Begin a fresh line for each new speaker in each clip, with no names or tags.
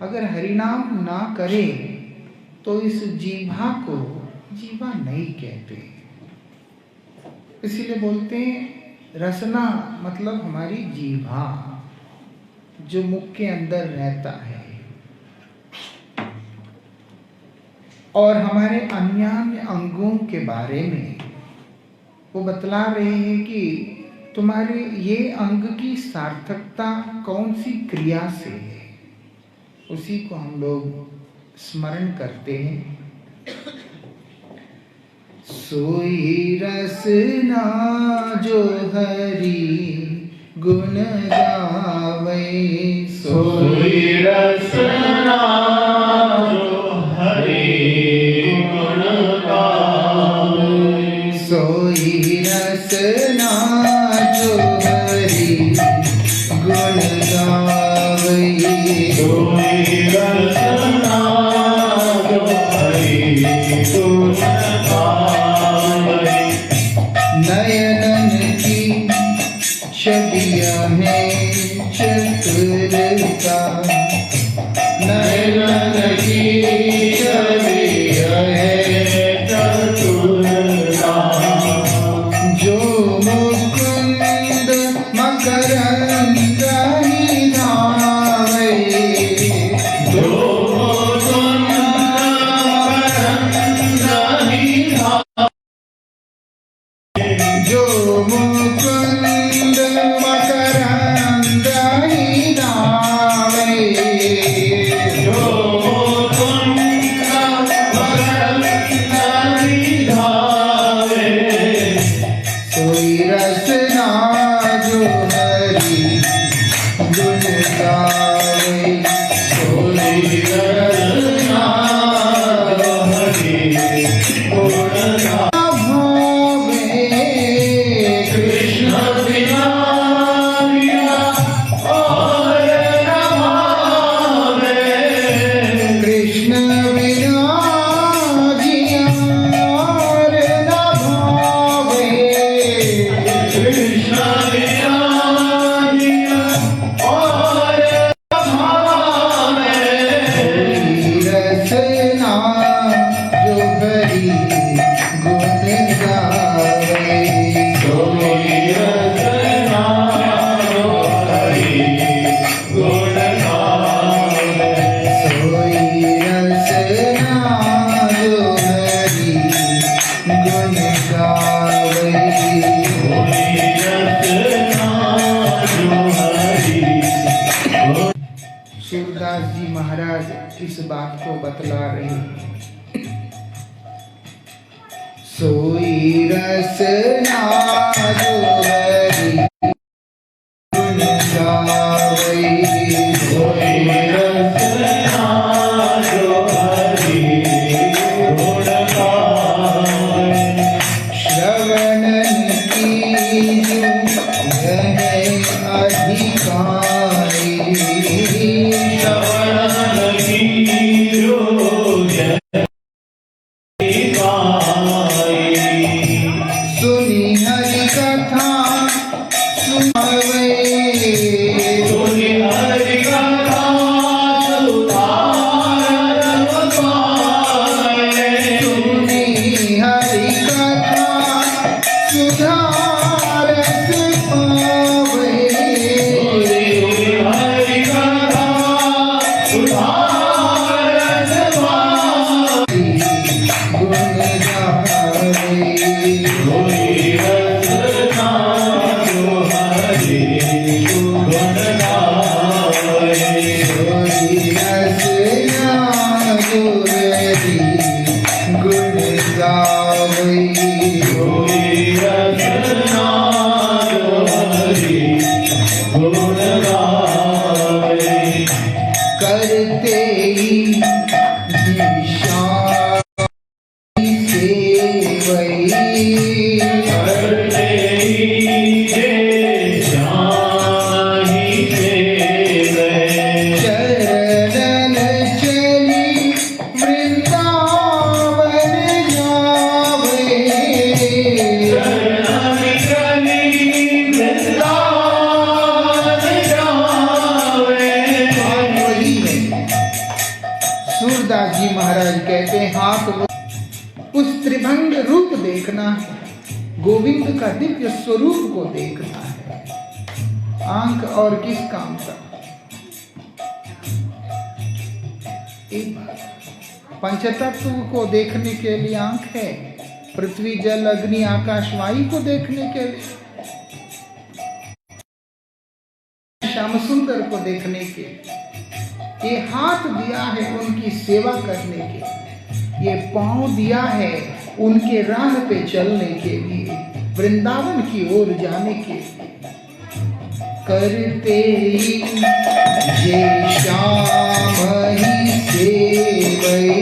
अगर हरिनाम ना करे तो इस जीभा को जीवा नहीं कहते। इसीलिए बोलते हैं रसना मतलब हमारी जीभा जो मुख के अंदर रहता है। और हमारे अन्य अंगों के बारे में वो बतला रहे हैं कि तुम्हारे ये अंग की सार्थकता कौन सी क्रिया से है, उसी को हम लोग स्मरण करते हैं। सोई रसना जो हरि गुण गावे,
सोई रसना जो हरि गुण गावे,
सोई रसना जो हरि गुण गावे,
सोई रसना जो हरि गुण गावे।
नयनन की छबियाँ हैं चतुरता,
नयन की छबियाँ हैं चतुरता,
जो मुकुंद मकरंद ही धावे,
जो मुकुंद मकरंद ही धावे,
जो मुकुंद मकरंद ही धावे,
जो मुकुंद मकरंद ही धावे।
सोई रसना जो हरि गुण गावे,
सोई रसना जो हरि गुण गावे।
भावे
कृष्ण बिना बिना और न भावे,
कृष्ण बिना जिया और न भावे,
कृष्ण बिना जिया और न भावे।
रसना जो हरि गुण गावे,
सोई रसना जो हरि गुण गावे,
सोई रसना जो हरि गुण गावे।
सोई रसना जो हरि गुण।
सूरदास जी महाराज इस बात को बतला रहे हैं। सोई रसना जो हरि गुण गावे,
सोई रसना जो हरि गुण गावे,
श्रवणन की जो है अधिकारी,
श्रवण की जो जय गाई,
सुनी हरि कथा सुनावे,
सुनि हरि कथा सुधारन पाए,
सुनी हरि कथा सुधारस पावे,
सुनि हरि कथा सुधारन पाए।
गुण गावे,
सोई रसना जो हरि गुण गावे,
सोई रसना जो हरि गुण गावे,
सोई रसना जो हरि गुण गावे,
करते ही दिशा सेवई,
करते ही जे जाहि सेवै,
चरण चली वृंदावन जावे,
चरण चली वृंदावन जावे।
बात वही है सूरदास जी महाराज कहते हैं हाथ वो उस त्रिभंग रूप देखना है, गोविंद का दिव्य स्वरूप को देखना है। आंख और किस काम का? एक पंचतत्व को देखने के लिए आंख है, पृथ्वी जल अग्नि आकाश वायु को देखने के लिए, श्याम सुंदर को देखने के। ये हाथ दिया है उनकी सेवा करने के, ये पांव दिया है उनके राह पे चलने के लिए, वृंदावन की ओर जाने के लिए। करते ये श्याम ही सेवई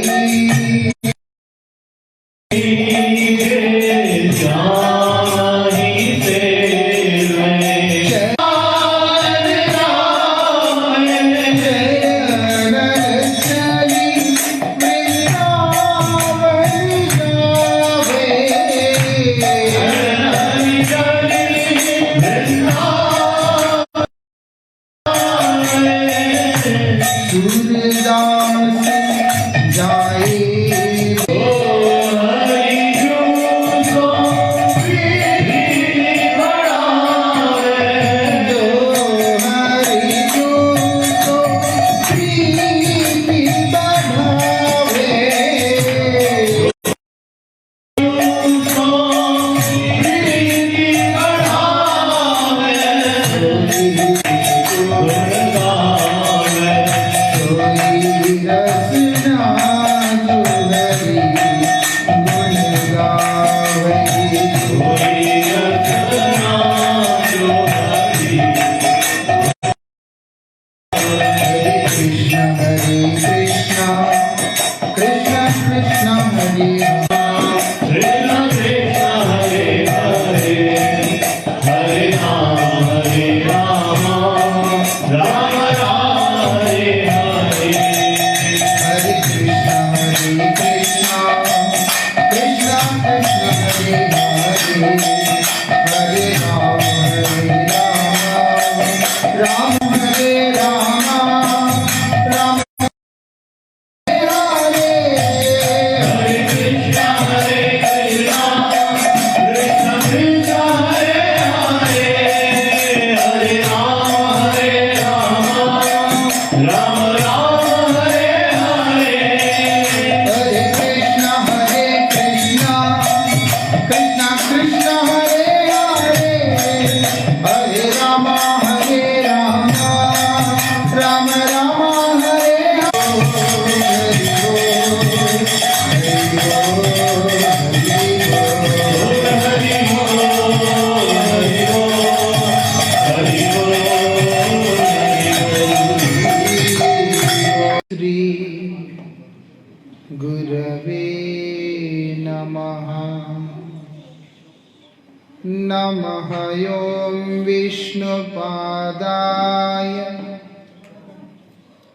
नमः ॐ विष्णुपादाय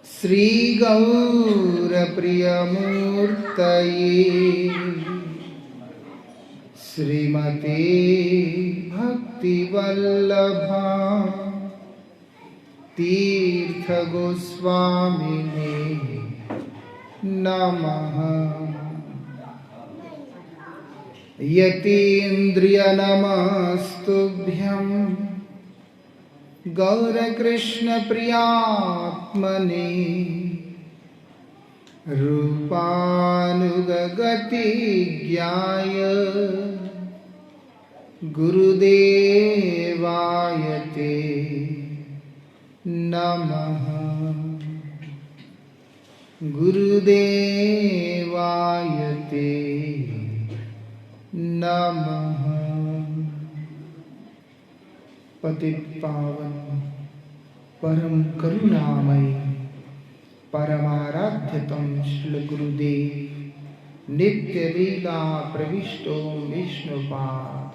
श्रीगौरप्रियमूर्तये श्रीमते भक्तिवल्लभा तीर्थगोस्वामिने नमः। यतीन्द्रियनमस्तुभ्यं गौरकृष्णप्रियात्मने रूपानुगतिज्ञाय गुरुदेवाय ते नमः। गुरुदेवाय ते नमः। पतित पावन परम करुणामय परमाराध्यतम श्री गुरुदेव नित्य लीला प्रविष्टो विष्णुपाद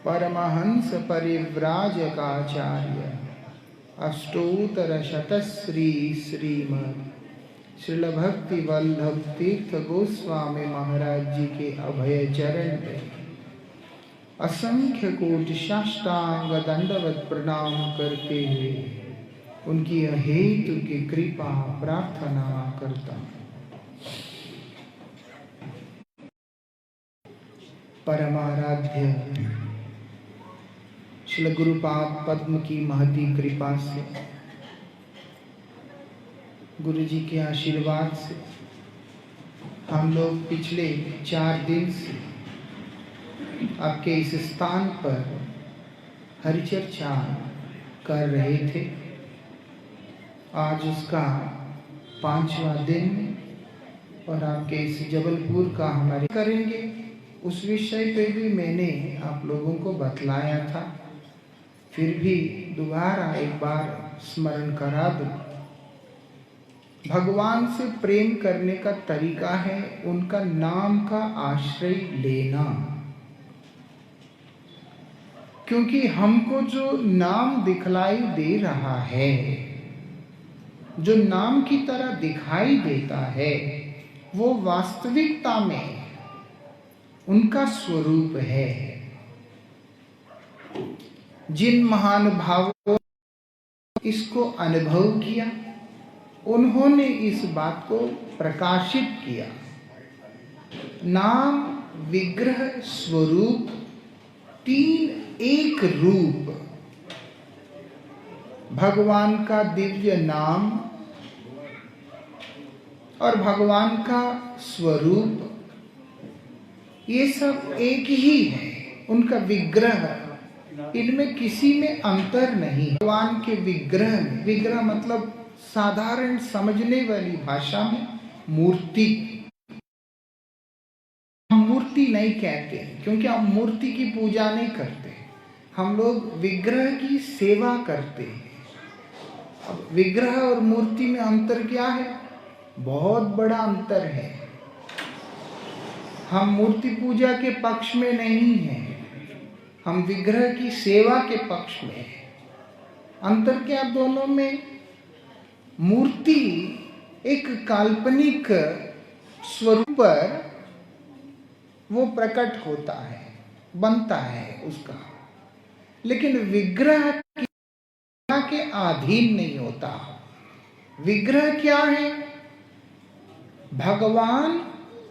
परमहंस परिव्राजकाचार्य अष्टोत्तर शतश्री श्रीमद् श्रील भक्ति वल्लभ तीर्थ गोस्वामी महाराज जी के अभय चरण पे असंख्य कोटि साष्टांग दंडवत प्रणाम करते हुए उनकी अहेतु की कृपा प्रार्थना करता हूँ।
परमाराध्य श्री गुरुपाद पद्म की महती कृपा से, गुरु जी के आशीर्वाद से हम लोग पिछले 4 दिन से आपके इस स्थान पर हरिचर्चा कर रहे थे। आज उसका 5वां दिन और आपके इस जबलपुर का हमारे करेंगे। उस विषय पे भी मैंने आप लोगों को बतलाया था, फिर भी दोबारा एक बार स्मरण करा दूं। भगवान से प्रेम करने का तरीका है उनका नाम का आश्रय लेना, क्योंकि हमको जो नाम दिखलाई दे रहा है, जो नाम की तरह दिखाई देता है, वो वास्तविकता में उनका स्वरूप है। जिन महान भावों ने इसको अनुभव किया, उन्होंने इस बात को प्रकाशित किया। नाम, विग्रह, स्वरूप, 3 एक रूप। भगवान का दिव्य नाम और भगवान का स्वरूप, ये सब एक ही है। उनका विग्रह, इनमें किसी में अंतर नहीं। भगवान के विग्रह में, विग्रह मतलब साधारण समझने वाली भाषा में मूर्ति। हम मूर्ति नहीं कहते क्योंकि हम मूर्ति की पूजा नहीं करते, हम लोग विग्रह की सेवा करते हैं। अब विग्रह और मूर्ति में अंतर क्या है? बहुत बड़ा अंतर है। हम मूर्ति पूजा के पक्ष में नहीं हैं, हम विग्रह की सेवा के पक्ष में हैं। अंतर क्या दोनों में? मूर्ति एक काल्पनिक स्वरूप पर वो प्रकट होता है, बनता है उसका, लेकिन विग्रह के अधीन नहीं होता। विग्रह क्या है? भगवान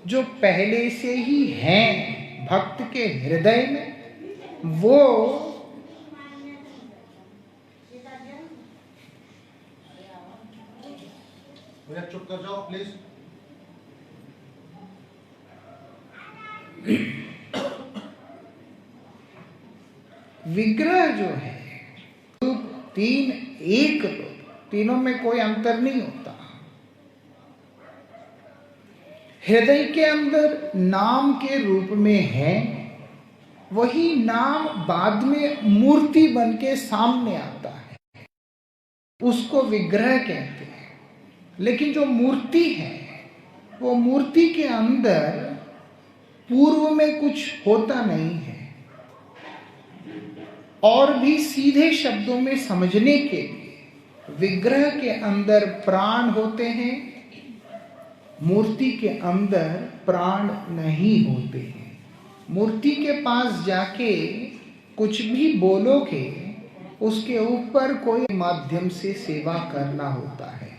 जो पहले से ही हैं भक्त के हृदय में, वो
चुप कर जाओ प्लीज।
विग्रह जो है, 3 एक रूप, तीनों में कोई अंतर नहीं होता। हृदय के अंदर नाम के रूप में है, वही नाम बाद में मूर्ति बन के सामने आता है, उसको विग्रह कहते हैं। लेकिन जो मूर्ति है, वो मूर्ति के अंदर पूर्व में कुछ होता नहीं है। और भी सीधे शब्दों में समझने के लिए, विग्रह के अंदर प्राण होते हैं, मूर्ति के अंदर प्राण नहीं होते हैं। मूर्ति के पास जाके कुछ भी बोलोगे, उसके ऊपर कोई माध्यम से सेवा करना होता है।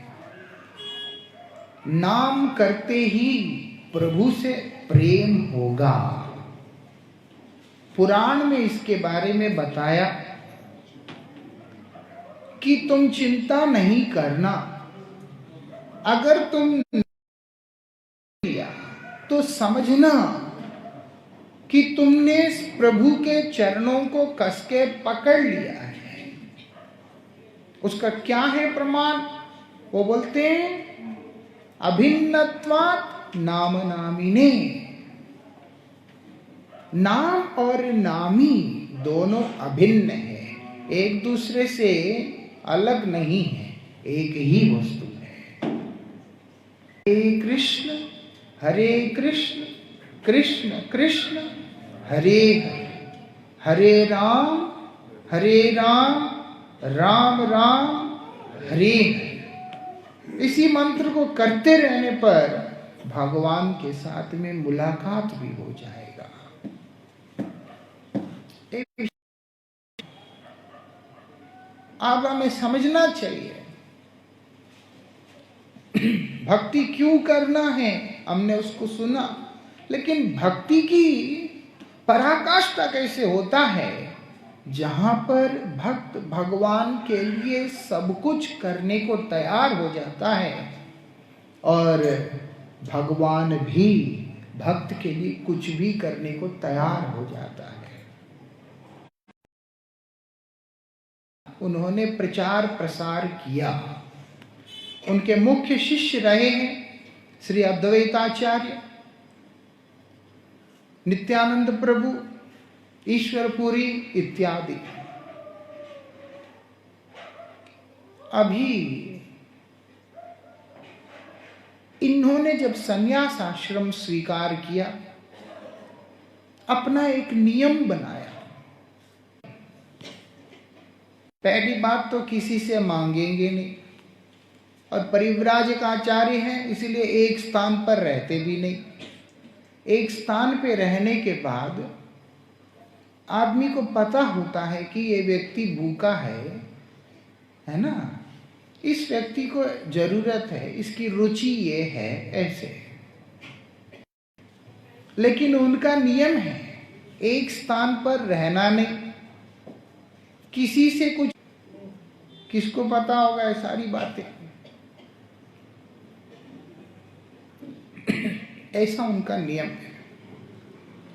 नाम करते ही प्रभु से प्रेम होगा। पुराण में इसके बारे में बताया कि तुम चिंता नहीं करना, अगर तुम लिया तो समझना कि तुमने प्रभु के चरणों को कस के पकड़ लिया है। उसका क्या है प्रमाण? वो बोलते हैं अभिन्नत्वात् नाम नामिने। नाम और नामी दोनों अभिन्न है, एक दूसरे से अलग नहीं है, एक ही वस्तु है। हरे कृष्ण कृष्ण कृष्ण हरे हरे, हरे राम राम राम हरे हरे। इसी मंत्र को करते रहने पर भगवान के साथ में मुलाकात भी हो जाएगा। अब हमें समझना चाहिए भक्ति क्यों करना है हमने उसको सुना, लेकिन भक्ति की पराकाष्ठा कैसे होता है, जहां पर भक्त भगवान के लिए सब कुछ करने को तैयार हो जाता है और भगवान भी भक्त के लिए कुछ भी करने को तैयार हो जाता है। उन्होंने प्रचार प्रसार किया, उनके मुख्य शिष्य रहे हैं श्री अद्वैताचार्य, नित्यानंद प्रभु, ईश्वरपुरी इत्यादि। अभी इन्होंने जब संन्यास आश्रम स्वीकार किया, अपना एक नियम बनाया। पहली बात तो किसी से मांगेंगे नहीं, और परिव्राजक आचार्य हैं इसलिए एक स्थान पर रहते भी नहीं। एक स्थान पे रहने के बाद आदमी को पता होता है कि ये व्यक्ति भूखा है ना, इस व्यक्ति को जरूरत है, इसकी रुचि ये है, ऐसे। लेकिन उनका नियम है एक स्थान पर रहना नहीं, किसी से कुछ, किसको पता होगा ये सारी बातें, ऐसा उनका नियम है।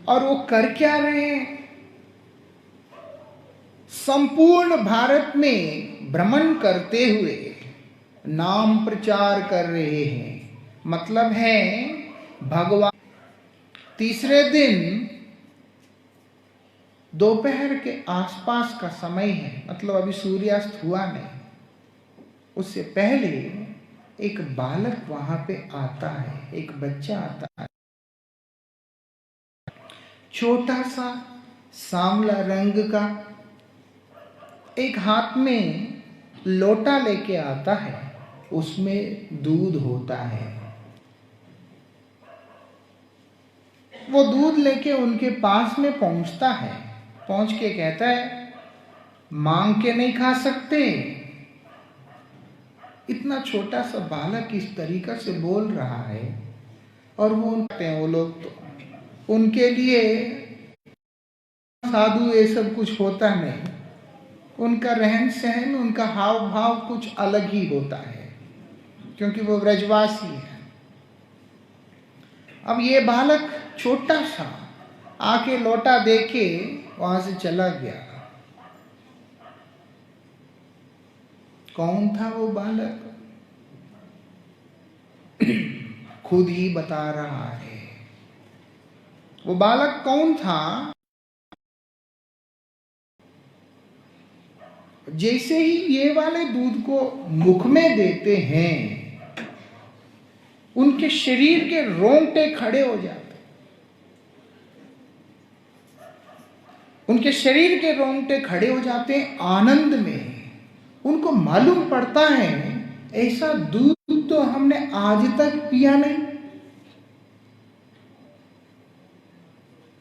और वो कर क्या रहे हैं, संपूर्ण भारत में भ्रमण करते हुए नाम प्रचार कर रहे हैं। मतलब है भगवान, तीसरे दिन दोपहर के आसपास का समय है, मतलब अभी सूर्यास्त हुआ नहीं, उससे पहले एक बालक वहां पे आता है, एक बच्चा आता है, छोटा सा सांवला रंग का, एक हाथ में लोटा लेके आता है, उसमें दूध होता है। वो दूध लेके उनके पास में पहुंचता है, पहुंच के कहता है मांग के नहीं खा सकते। इतना छोटा सा बालक इस तरीका से बोल रहा है, और वो लोग तो उनके लिए साधु ये सब कुछ होता नहीं, उनका रहन सहन, उनका हाव भाव कुछ अलग ही होता है, क्योंकि वो ब्रजवासी है। अब ये बालक छोटा सा आके लोटा देके वहां से चला गया। कौन था वो बालक, खुद ही बता रहा है। वो बालक कौन था, जैसे ही ये वाले दूध को मुख में देते हैं, उनके शरीर के रोंगटे खड़े हो जाते, उनके शरीर के रोंगटे खड़े हो जाते हैं आनंद में। उनको मालूम पड़ता है ऐसा दूध तो हमने आज तक पिया नहीं,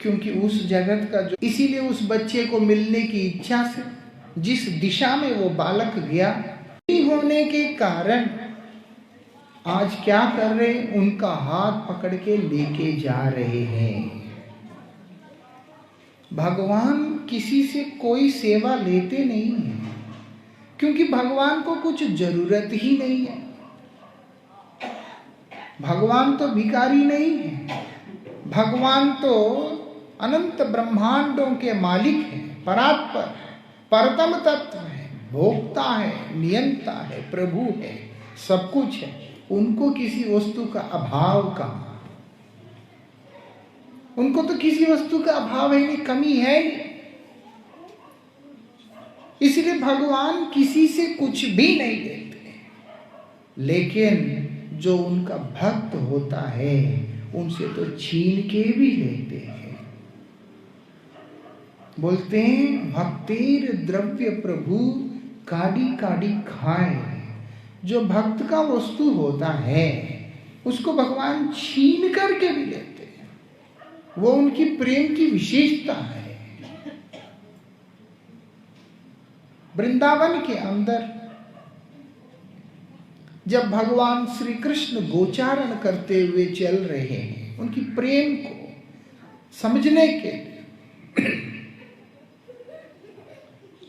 क्योंकि उस जगत का जो, इसीलिए उस बच्चे को मिलने की इच्छा से जिस दिशा में वो बालक गया, होने के कारण आज क्या कर रहे, उनका हाथ पकड़ के लेके जा रहे हैं। भगवान किसी से कोई सेवा लेते नहीं है, क्योंकि भगवान को कुछ जरूरत ही नहीं है। भगवान तो भिखारी नहीं है, भगवान तो अनंत ब्रह्मांडों के मालिक है, परात्पर परतम तत्व है, भोक्ता है, नियंता है, प्रभु है, सब कुछ है। उनको किसी वस्तु का अभाव कहाँ, उनको तो किसी वस्तु का अभाव है नहीं, कमी है नहीं। इसलिए भगवान किसी से कुछ भी नहीं लेते, लेकिन जो उनका भक्त होता है उनसे तो छीन के भी लेते हैं। बोलते हैं भक्तिर द्रव्य प्रभु काड़ी काड़ी खाए। जो भक्त का वस्तु होता है उसको भगवान छीन करके भी लेते हैं, वो उनकी प्रेम की विशेषता है। वृंदावन के अंदर जब भगवान श्री कृष्ण गोचारण करते हुए चल रहे हैं, उनकी प्रेम को समझने के लिए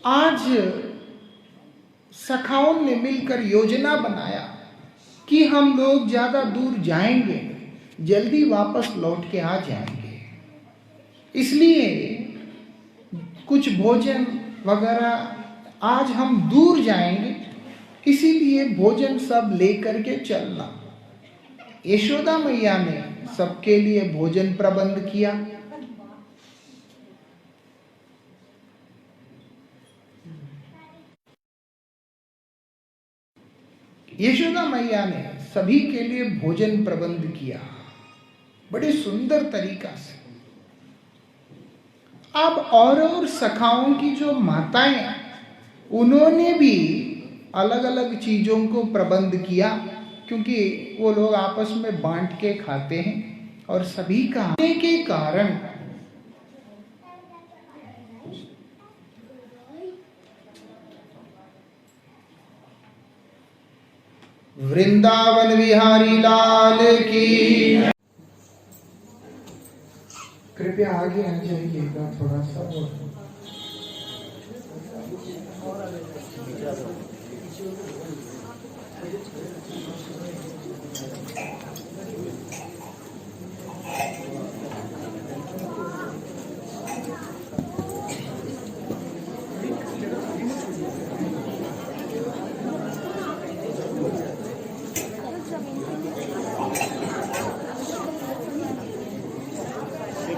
आज सखाओं ने मिलकर योजना बनाया कि हम लोग ज्यादा दूर जाएंगे, जल्दी वापस लौट के आ जाएंगे, इसलिए कुछ भोजन वगैरह आज हम दूर जाएंगे, इसीलिए भोजन सब लेकर के चलना। यशोदा मैया ने सबके लिए भोजन प्रबंध किया। यशोदा मैया ने सभी के लिए भोजन प्रबंध किया बड़े सुंदर तरीका से। अब और सखाओं की जो माताएं, उन्होंने भी अलग अलग चीजों को प्रबंध किया, क्योंकि वो लोग आपस में बांट के खाते हैं और सभी का आने के कारण वृंदावन विहारी लाल की। कृपया आगे आ जाइएगा थोड़ा सा।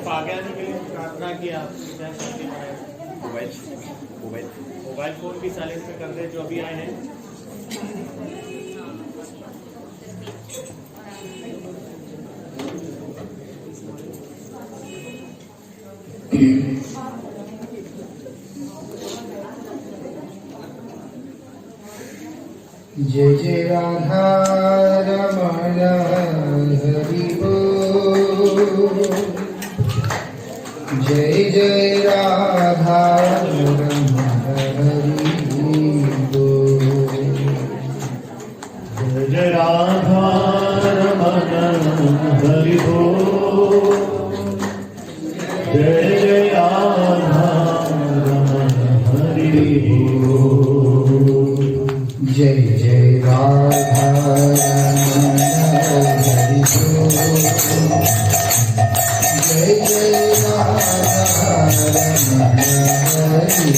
आगे आने के लिए प्रार्थना किया। मोबाइल फोन भी साइलेंट पे कर दे जो अभी आए हैं।
जय जय राधा रमण हरि बोल, जय जय राधा रमण हरि बोल,
जय जय राधा रमण हरि बोल, जय जय राधा रमण हरि बोल,
जय जय राधा रमण हरि बोल, जय जय राधा रमण हरि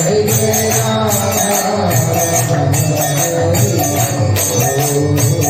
जय जय राधा रमण हरि बोल।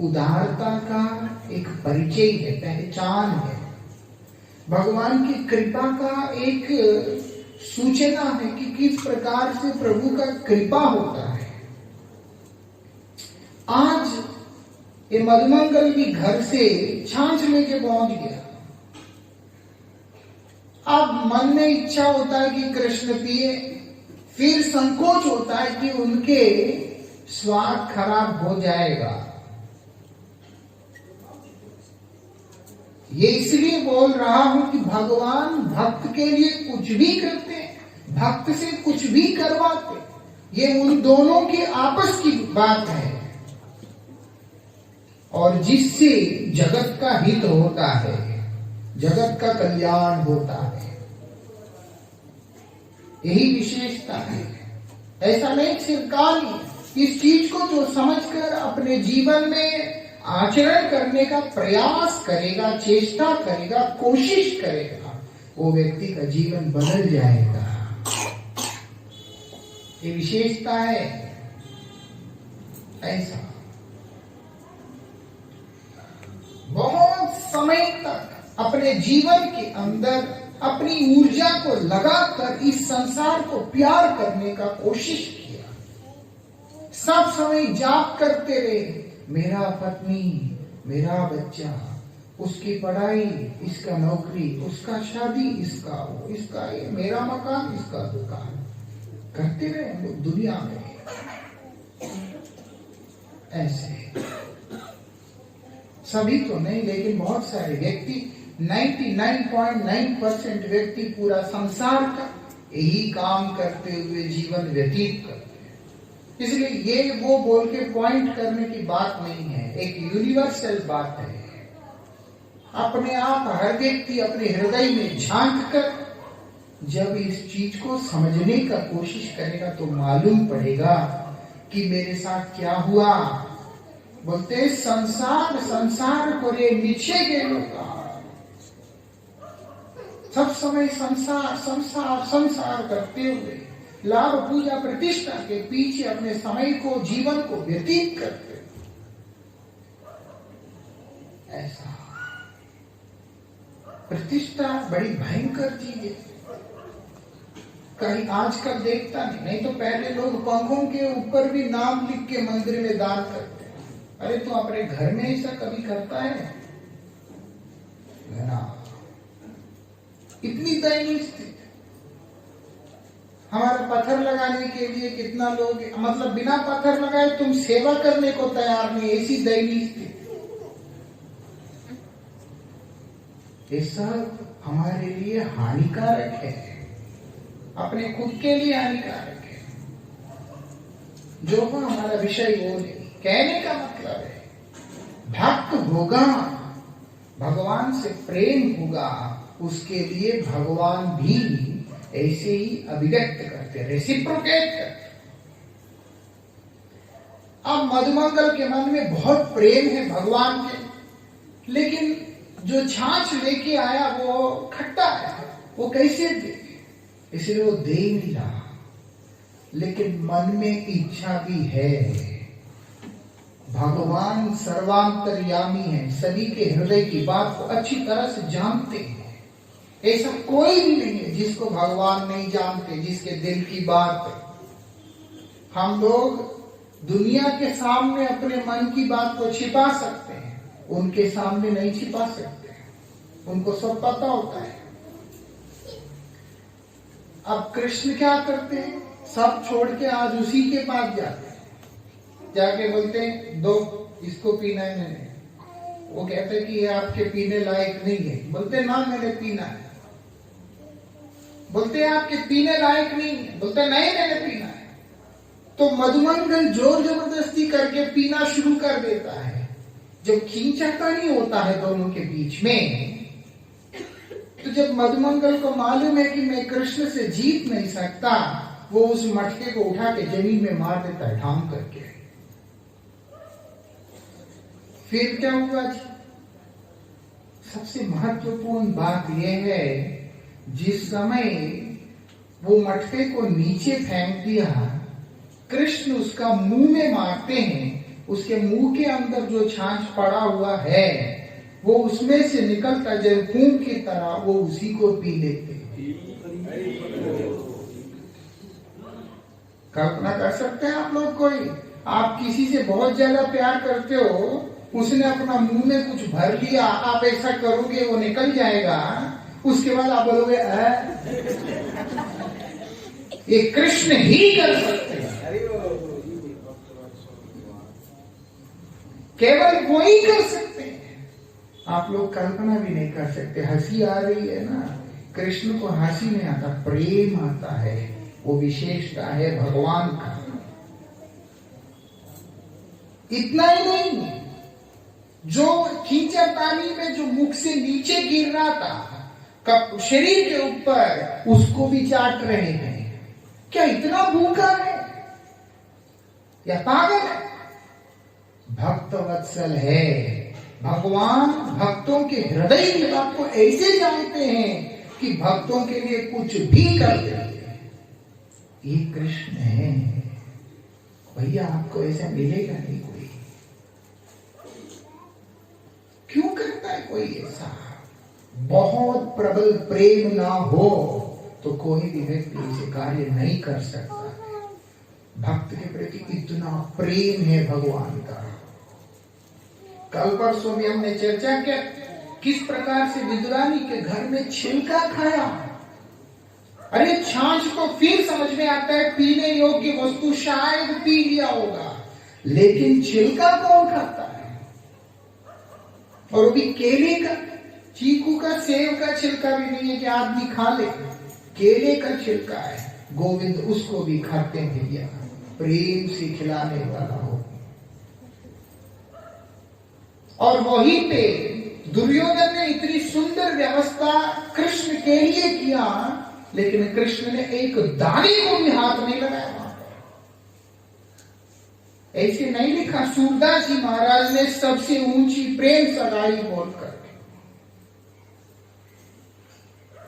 उदारता का एक परिचय है, पहचान है। भगवान की कृपा का एक सूचना है कि किस प्रकार से प्रभु का कृपा होता है। आज ये मधुमंगल भी घर से छाछ लेके पहुंच गया। अब मन में इच्छा होता है कि कृष्ण पिए, फिर संकोच होता है कि उनके स्वाद खराब हो जाएगा। ये इसलिए बोल रहा हूं कि भगवान भक्त के लिए कुछ भी करते हैं, भक्त से कुछ भी करवाते। ये उन दोनों के आपस की बात है, और जिससे जगत का हित होता है, जगत का कल्याण होता है। यही विशेषता है। ऐसा नहीं सिर्फ कार्य, इस चीज को जो समझकर अपने जीवन में आचरण करने का प्रयास करेगा, चेष्टा करेगा, कोशिश करेगा, वो व्यक्ति का जीवन बदल जाएगा। ये विशेषता है। ऐसा बहुत समय तक अपने जीवन के अंदर अपनी ऊर्जा को लगाकर इस संसार को प्यार करने का कोशिश किया। सब समय जाप करते रहे, मेरा पत्नी, मेरा बच्चा, उसकी पढ़ाई, इसका नौकरी, उसका शादी, इसका वो, इसका ये, मेरा मकान, इसका दुकान, करते रहे हम लोग दुनिया में। ऐसे सभी तो नहीं, लेकिन बहुत सारे व्यक्ति, 99.9% व्यक्ति पूरा संसार का यही काम करते हुए जीवन व्यतीत करते हैं। इसलिए ये वो बोल के पॉइंट करने की बात नहीं है, एक यूनिवर्सल बात है। अपने आप हर व्यक्ति अपने हृदय में झांक कर जब इस चीज को समझने का कोशिश करेगा तो मालूम पड़ेगा कि मेरे साथ क्या हुआ। बोलते संसार संसार करे नीचे गेलो का, सब समय संसार संसार संसार करते हुए लाभ पूजा प्रतिष्ठा के पीछे अपने समय को, जीवन को व्यतीत करते। ऐसा प्रतिष्ठा बड़ी भयंकर चीज है। कहीं आजकल देखता नहीं तो पहले लोग पंखों के ऊपर भी नाम लिख के मंदिर में दान करते। अरे तो अपने घर में ऐसा कभी करता है ना? इतनी दयनीय स्थिति। हमारा पत्थर लगाने के लिए कितना लोग, मतलब बिना पत्थर लगाए तुम सेवा करने को तैयार नहीं, ऐसी दयनीय स्थिति। ये सब हमारे लिए हानिकारक है, अपने खुद के लिए हानिकारक है। जो हमारा विषय वो नहीं। कहने का मतलब है भक्त होगा, भगवान से प्रेम होगा, उसके लिए भगवान भी ऐसे ही अभिव्यक्त करते, रेसिप्रोकेट करते। अब मधुमंगल के मन में बहुत प्रेम है भगवान के, लेकिन जो छाछ लेके आया वो खट्टा है, वो कैसे दे, इसलिए वो दे नहीं रहा। लेकिन मन में इच्छा भी है। भगवान सर्वांतर्यामी है, सभी के हृदय की बात को अच्छी तरह से जानते हैं। ऐसा कोई भी नहीं है जिसको भगवान नहीं जानते, जिसके दिल की बात है। हम लोग दुनिया के सामने अपने मन की बात को छिपा सकते हैं, उनके सामने नहीं छिपा सकते, उनको सब पता होता है। अब कृष्ण क्या करते हैं, सब छोड़ के आज उसी के पास जाते हैं, जाके बोलते हैं दो, इसको पीना है मैंने। वो कहते हैं कि ये आपके पीने लायक नहीं है। बोलते ना मैंने पीना है। बोलते हैं आपके पीने लायक नहीं है। बोलते नहीं मैंने पीना है। तो मधुमंगल जोर जबरदस्ती करके पीना शुरू कर देता है। जब खींचाता नहीं होता है दोनों के बीच में, तो जब मधुमंगल को मालूम है कि मैं कृष्ण से जीत नहीं सकता, वो उस मटके को उठा के जमीन में मार देता है ठाम करके। फिर क्या हुआ जी? सबसे महत्वपूर्ण बात यह है, जिस समय वो मटके को नीचे फेंक दिया, कृष्ण उसका मुंह में मारते हैं, उसके मुंह के अंदर जो छाछ पड़ा हुआ है वो उसमें से निकलता जब खून की तरह वो उसी को पी लेते। कल्पना कर सकते हैं आप लोग? कोई आप किसी से बहुत ज्यादा प्यार करते हो, उसने अपना मुंह में कुछ भर लिया, आप ऐसा करोगे वो निकल जाएगा, उसके बाद आप बोलोगे ये कृष्ण ही कर सकते हैं, केवल वो ही कर सकते हैं। आप लोग कल्पना भी नहीं कर सकते। हंसी आ रही है ना, कृष्ण को हंसी नहीं आता, प्रेम आता है, वो विशेषता है भगवान का। इतना ही नहीं, जो खींचा पानी में जो मुख से नीचे गिर रहा था शरीर के ऊपर, उसको भी चाट रहे हैं। क्या इतना भूखा है या पागल है? भक्त वत्सल है भगवान। भक्तों के हृदय की बात को ऐसे जानते हैं कि भक्तों के लिए कुछ भी कर देते हैं। ये कृष्ण है भैया, आपको ऐसा मिलेगा नहीं कोई। क्यों करता है कोई ऐसा? बहुत प्रबल प्रेम ना हो तो कोई भी व्यक्ति इसे कार्य नहीं कर सकता है। भक्त के प्रति इतना प्रेम है भगवान का। कल परसों भी हमने चर्चा किया किस प्रकार से विदुरानी के घर में छिलका खाया। अरे छाछ तो फिर समझ में आता है, पीने योग्य वस्तु शायद पी लिया होगा, लेकिन छिलका कौन खाता है? और वो भी केले का, चीकू का, सेब का छिलका भी नहीं है कि आदमी खा ले, केले का छिलका है। गोविंद उसको भी खाते हैं भैया, प्रेम से खिलाने वाला हो। और वहीं पे दुर्योधन ने इतनी सुंदर व्यवस्था कृष्ण के लिए किया, लेकिन कृष्ण ने एक दाने को भी हाथ नहीं लगाया वहां पर। ऐसे नहीं लिखा सूरदास जी महाराज ने सबसे ऊंची प्रेम सगाई बोलकर।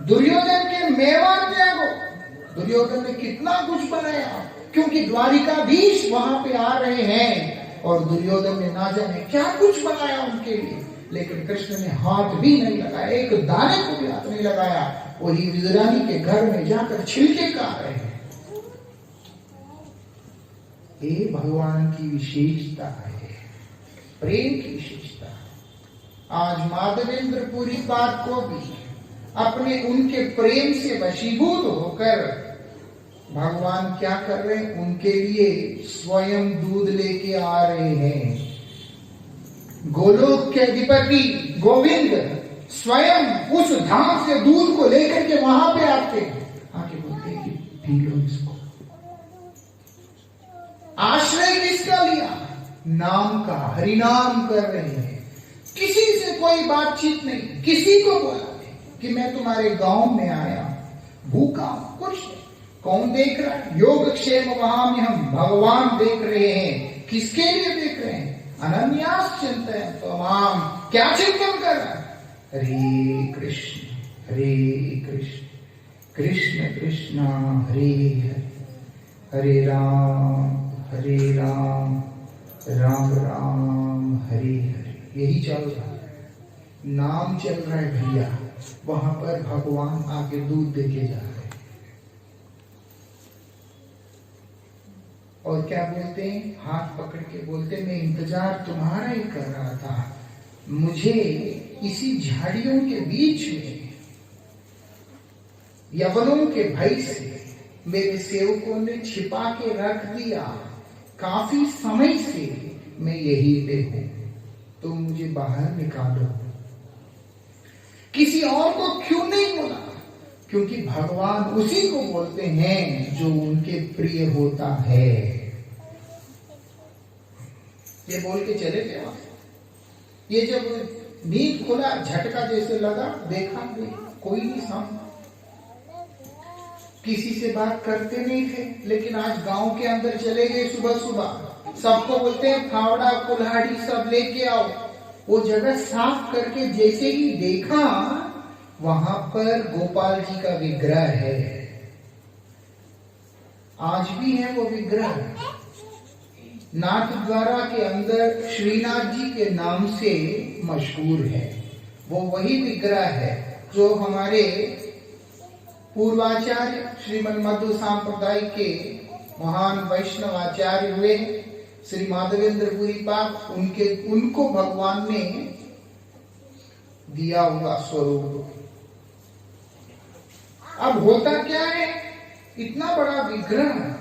दुर्योधन के मेवा त्यागो, दुर्योधन ने कितना कुछ बनाया, क्योंकि द्वारिकाधीश वहां पे आ रहे हैं और दुर्योधन ने ना जाने क्या कुछ बनाया उनके लिए, लेकिन कृष्ण ने हाथ भी नहीं लगाया, एक दाने को भी हाथ नहीं लगाया। वही विदुरानी के घर में जाकर छिलके खा रहे हैं। ये भगवान की विशेषता है, प्रेम की विशेषता। आज माधवेंद्र पूरी बात को भी अपने उनके प्रेम से वशीभूत होकर भगवान क्या कर रहे हैं, उनके लिए स्वयं दूध लेके आ रहे हैं। गोलोक के अधिपति गोविंद स्वयं उस धाम से दूध को लेकर के वहां पे आते हैं, आके बोलते हैं कि पी लो इसको। आश्रय किसका लिया? नाम का, हरिनाम कर रहे हैं। किसी से कोई बातचीत नहीं, किसी को बोला नहीं कि मैं तुम्हारे गांव में आया भूखा, कुछ नहीं। कौन देख रहा है? योगक्षेम वहां में हम भगवान देख रहे हैं। किसके लिए देख रहे हैं? अनन्यास चिंतन तमाम। क्या चिंतन कर रहा है? हरे कृष्ण कृष्ण कृष्ण हरे हरे, हरे राम राम राम हरे हरे। यही चल रहा है, नाम चल रहा है भैया। वहां पर भगवान आके दूध देके जा रहे हैं। और क्या बोलते हैं? हाथ पकड़ के बोलते, मैं इंतजार तुम्हारा ही कर रहा था। मुझे इसी झाड़ियों के बीच में यवनों के भय से मेरे सेवकों ने छिपा के रख दिया। काफी समय से मैं यही पे हूं, तो मुझे बाहर निकालो। किसी और को क्यों नहीं बोला? क्योंकि भगवान उसी को बोलते हैं जो उनके प्रिय होता है। ये बोल के चले गए वहां। ये जब नींद खुला, झटका जैसे लगा, देखा कोई नहीं सामने। किसी से बात करते नहीं थे, लेकिन आज गांव के अंदर चले गए सुबह सुबह। सबको बोलते हैं फावड़ा कुल्हाड़ी सब लेके आओ। वो जगह साफ करके जैसे ही देखा, वहां पर गोपाल जी का विग्रह है। आज भी है वो विग्रह। नाथद्वारा के अंदर श्रीनाथ जी के नाम से मशहूर है। वो वही विग्रह है जो हमारे पूर्वाचार्य श्रीमद मध्व सांप्रदाय के महान वैष्णव आचार्य हुए श्री माधवेंद्रपुरी पाद, उनको भगवान ने दिया हुआ स्वरूप। अब होता क्या है, इतना बड़ा विग्रह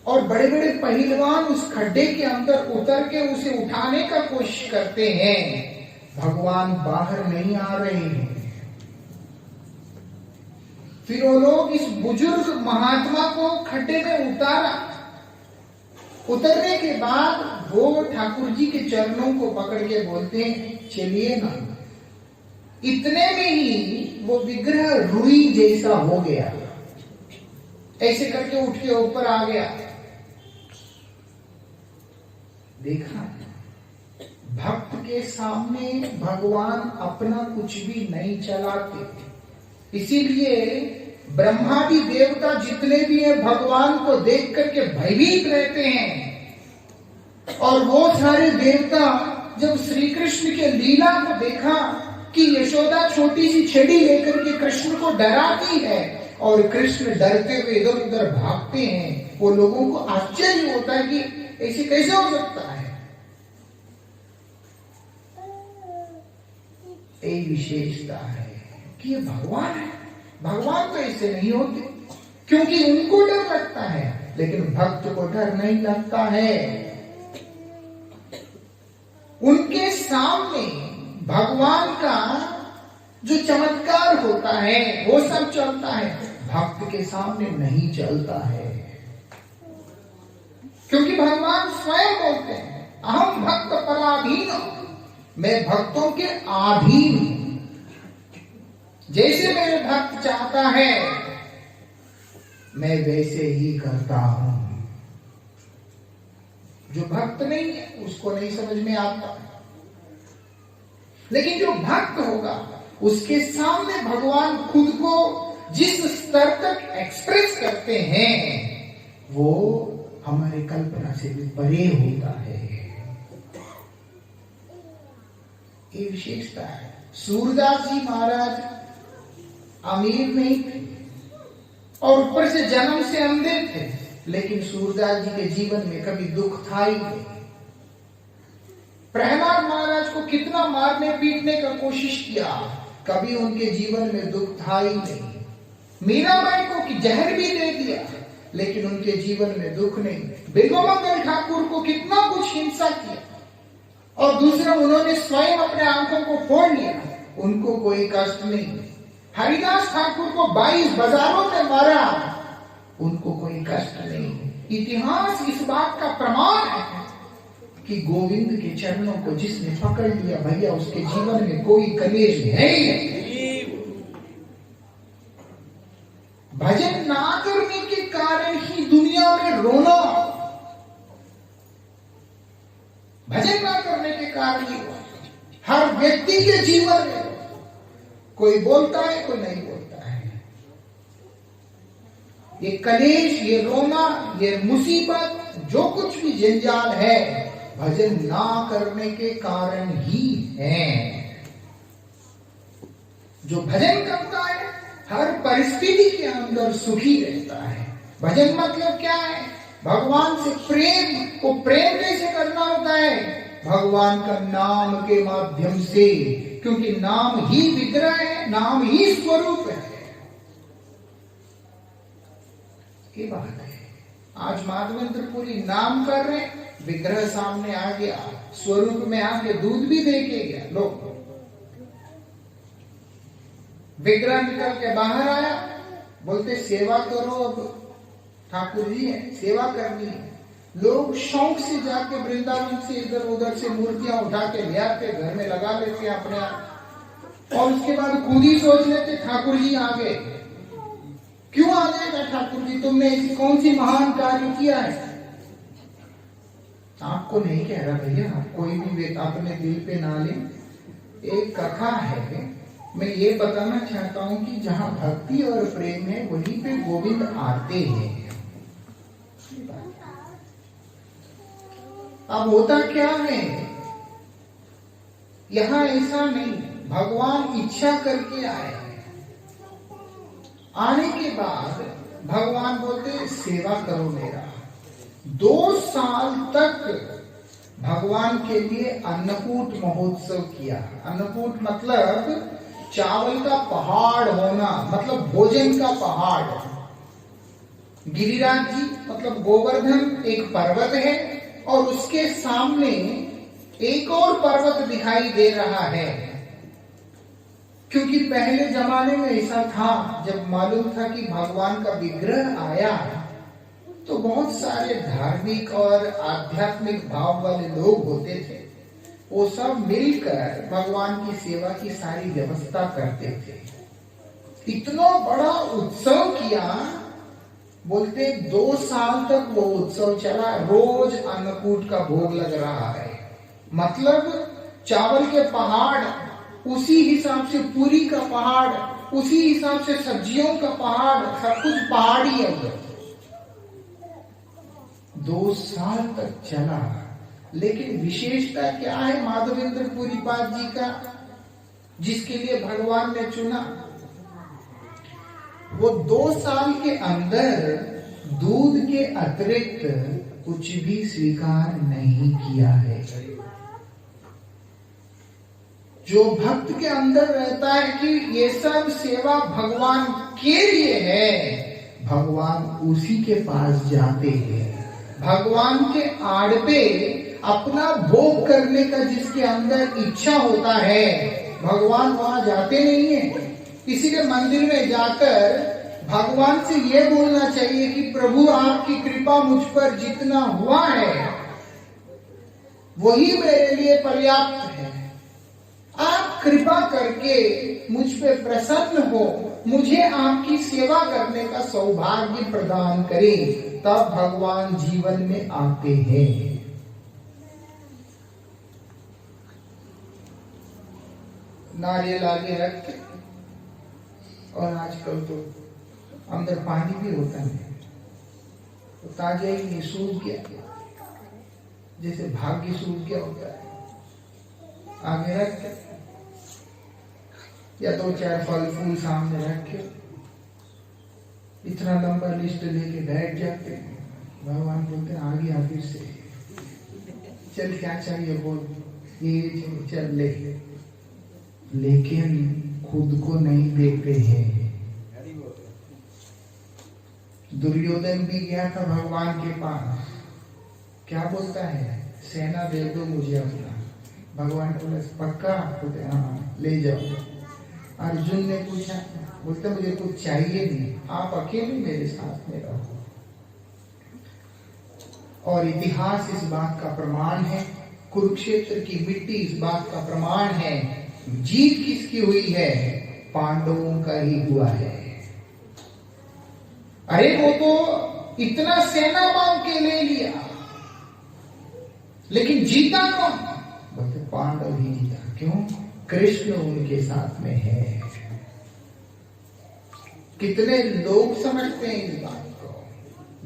और बड़े बड़े पहलवान उस खड्डे के अंदर उतर के उसे उठाने का कोशिश करते हैं, भगवान बाहर नहीं आ रहे हैं। फिर वो लोग इस बुजुर्ग महात्मा को खड्डे में उतारा। उतरने के बाद वो ठाकुर जी के चरणों को पकड़ के बोलते हैं चलिए ना। इतने में ही वो विग्रह रुई जैसा हो गया, ऐसे करके उठ के ऊपर आ गया। देखा, भक्त के सामने भगवान अपना कुछ भी नहीं चलाते। इसीलिए ब्रह्मादि देवता जितने भी हैं भगवान को देख करके भयभीत रहते हैं। और वो सारे देवता जब श्री कृष्ण के लीला को देखा कि यशोदा छोटी सी छड़ी लेकर के कृष्ण को डराती है और कृष्ण डरते हुए इधर उधर भागते हैं, वो लोगों को आश्चर्य होता है कि ऐसे कैसे हो सकता है। एक विशेषता है कि ये भगवान है। भगवान तो ऐसे नहीं होते, क्योंकि उनको डर लगता है, लेकिन भक्त को डर नहीं लगता है। उनके सामने भगवान का जो चमत्कार होता है वो सब चलता है, भक्त के सामने नहीं चलता है। क्योंकि भगवान स्वयं बोलते हैं अहम भक्त पराधीन, मैं भक्तों के अधीन हूं। जैसे मेरे भक्त चाहता है मैं वैसे ही करता हूं। जो भक्त नहीं है उसको नहीं समझ में आता, लेकिन जो भक्त होगा उसके सामने भगवान खुद को जिस स्तर तक एक्सप्रेस करते हैं वो हमारे कल्पना से भी परे होता है। ये विशेषता है। सूरदास जी महाराज अमीर नहीं थे और ऊपर से जन्म से अंधे थे, लेकिन सूरदास जी के जीवन में कभी दुख था ही नहीं। प्रहलाद महाराज को कितना मारने पीटने का कोशिश किया, कभी उनके जीवन में दुख था ही नहीं। मीराबाई को कि जहर भी दे दिया, लेकिन उनके जीवन में दुख नहीं। बिल्वमंगल ठाकुर को कितना कुछ हिंसा किया और दूसरा उन्होंने स्वयं अपने आंखों को फोड़ लिया, उनको कोई कष्ट नहीं। हरिदास ठाकुर को 22 बाजारों में मारा, उनको कोई कष्ट नहीं। इतिहास इस बात का प्रमाण है कि गोविंद के चरणों को जिसने पकड़ लिया भैया उसके जीवन में कोई कलेश है ही नहीं। भजन ना करने के कारण ही दुनिया में रोना, भजन ना करने के कारण ही हर व्यक्ति के जीवन में कोई बोलता है कोई नहीं बोलता है। ये कलेश, ये रोना, ये मुसीबत, जो कुछ भी जंजाल है भजन ना करने के कारण ही है। जो भजन करता है हर परिस्थिति के अंदर सुखी रहता है। भजन मतलब क्या है? भगवान से प्रेम को प्रेम कैसे करना होता है? भगवान का नाम के माध्यम से, क्योंकि नाम ही विग्रह है, नाम ही स्वरूप है। ये बात है। आज माधवेंद्रपुरी नाम कर रहे, विग्रह सामने आ गया, स्वरूप में आके दूध भी दे के गया। लो, विग्रह निकल के बाहर आया, बोलते सेवा करो, अब ठाकुर जी है, सेवा करनी है। लोग शौक से जाके वृंदावन से इधर उधर से मूर्तियां उठा के ले आते, घर में लगा लेते अपने आप, और उसके बाद खुद ही सोच लेते ठाकुर जी आ गए। क्यों आ जाएगा ठाकुर जी? तुमने ऐसी कौन सी महान कार्य किया है? आपको नहीं कह रहा भैया, आप कोई भी अपने दिल पे ना ले। एक कथा है, मैं ये बताना चाहता हूं कि जहां भक्ति और प्रेम है वहीं पे गोविंद आते हैं। अब होता क्या है, यहां ऐसा नहीं, भगवान इच्छा करके आए। आने के बाद भगवान बोलते सेवा करो मेरा। 2 साल तक भगवान के लिए अन्नकूट महोत्सव किया। अन्नकूट मतलब चावल का पहाड़ होना, मतलब भोजन का पहाड़। गिरिराज जी मतलब गोवर्धन एक पर्वत है और उसके सामने एक और पर्वत दिखाई दे रहा है। क्योंकि पहले जमाने में ऐसा था, जब मालूम था कि भगवान का विग्रह आया तो बहुत सारे धार्मिक और आध्यात्मिक भाव वाले लोग होते थे, वो सब मिलकर भगवान की सेवा की सारी व्यवस्था करते थे। इतना बड़ा उत्सव किया, बोलते 2 साल तक वो उत्सव चला। रोज अन्नकूट का भोग लग रहा है, मतलब चावल के पहाड़, उसी हिसाब से पूरी का पहाड़, उसी हिसाब से सब्जियों का पहाड़, सब कुछ पहाड़ी है। 2 साल तक चला। लेकिन विशेषता क्या है माधवेंद्र पुरी पाद जी का, जिसके लिए भगवान ने चुना? वो 2 साल के अंदर दूध के अतिरिक्त कुछ भी स्वीकार नहीं किया है। जो भक्त के अंदर रहता है कि ये सब सेवा भगवान के लिए है, भगवान उसी के पास जाते हैं। भगवान के आड़ पे अपना भोग करने का जिसके अंदर इच्छा होता है, भगवान वहां जाते नहीं है। इसीलिए मंदिर में जाकर भगवान से ये बोलना चाहिए कि प्रभु आपकी कृपा मुझ पर जितना हुआ है वही मेरे लिए पर्याप्त है। आप कृपा करके मुझ पे प्रसन्न हो, मुझे आपकी सेवा करने का सौभाग्य प्रदान करें, तब भगवान जीवन में आते हैं। नारियल आगे रख के, और आजकल तो अंदर पानी भी होता है, तो ताजा ही सूख गया, जैसे भाग्य सूख गया होता है, आगे रख के या 2-4 फल फूल सामने रख के इतना लंबा लिस्ट लेके बैठ जाते हैं। भगवान बोलते हैं आगे आगे से चल, क्या चाहिए बोल, ये चल ले। लेकिन खुद को नहीं देते हैं। दुर्योधन भी गया था भगवान के पास, क्या बोलता है, सेना दे दो मुझे अपना। भगवान बोले पक्का? बोलते हाँ ले जाओ। अर्जुन ने पूछा, बोलते मुझे कुछ चाहिए नहीं, आप अकेले मेरे साथ में रहो। और इतिहास इस बात का प्रमाण है, कुरुक्षेत्र की मिट्टी इस बात का प्रमाण है, जीत किसकी हुई है? पांडवों का ही हुआ है। अरे वो तो इतना सेना बांध के ले लिया, लेकिन जीता कौन? बोलते पांडव ही जीता। क्यों? कृष्ण उनके साथ में है। कितने लोग समझते हैं इस बात को?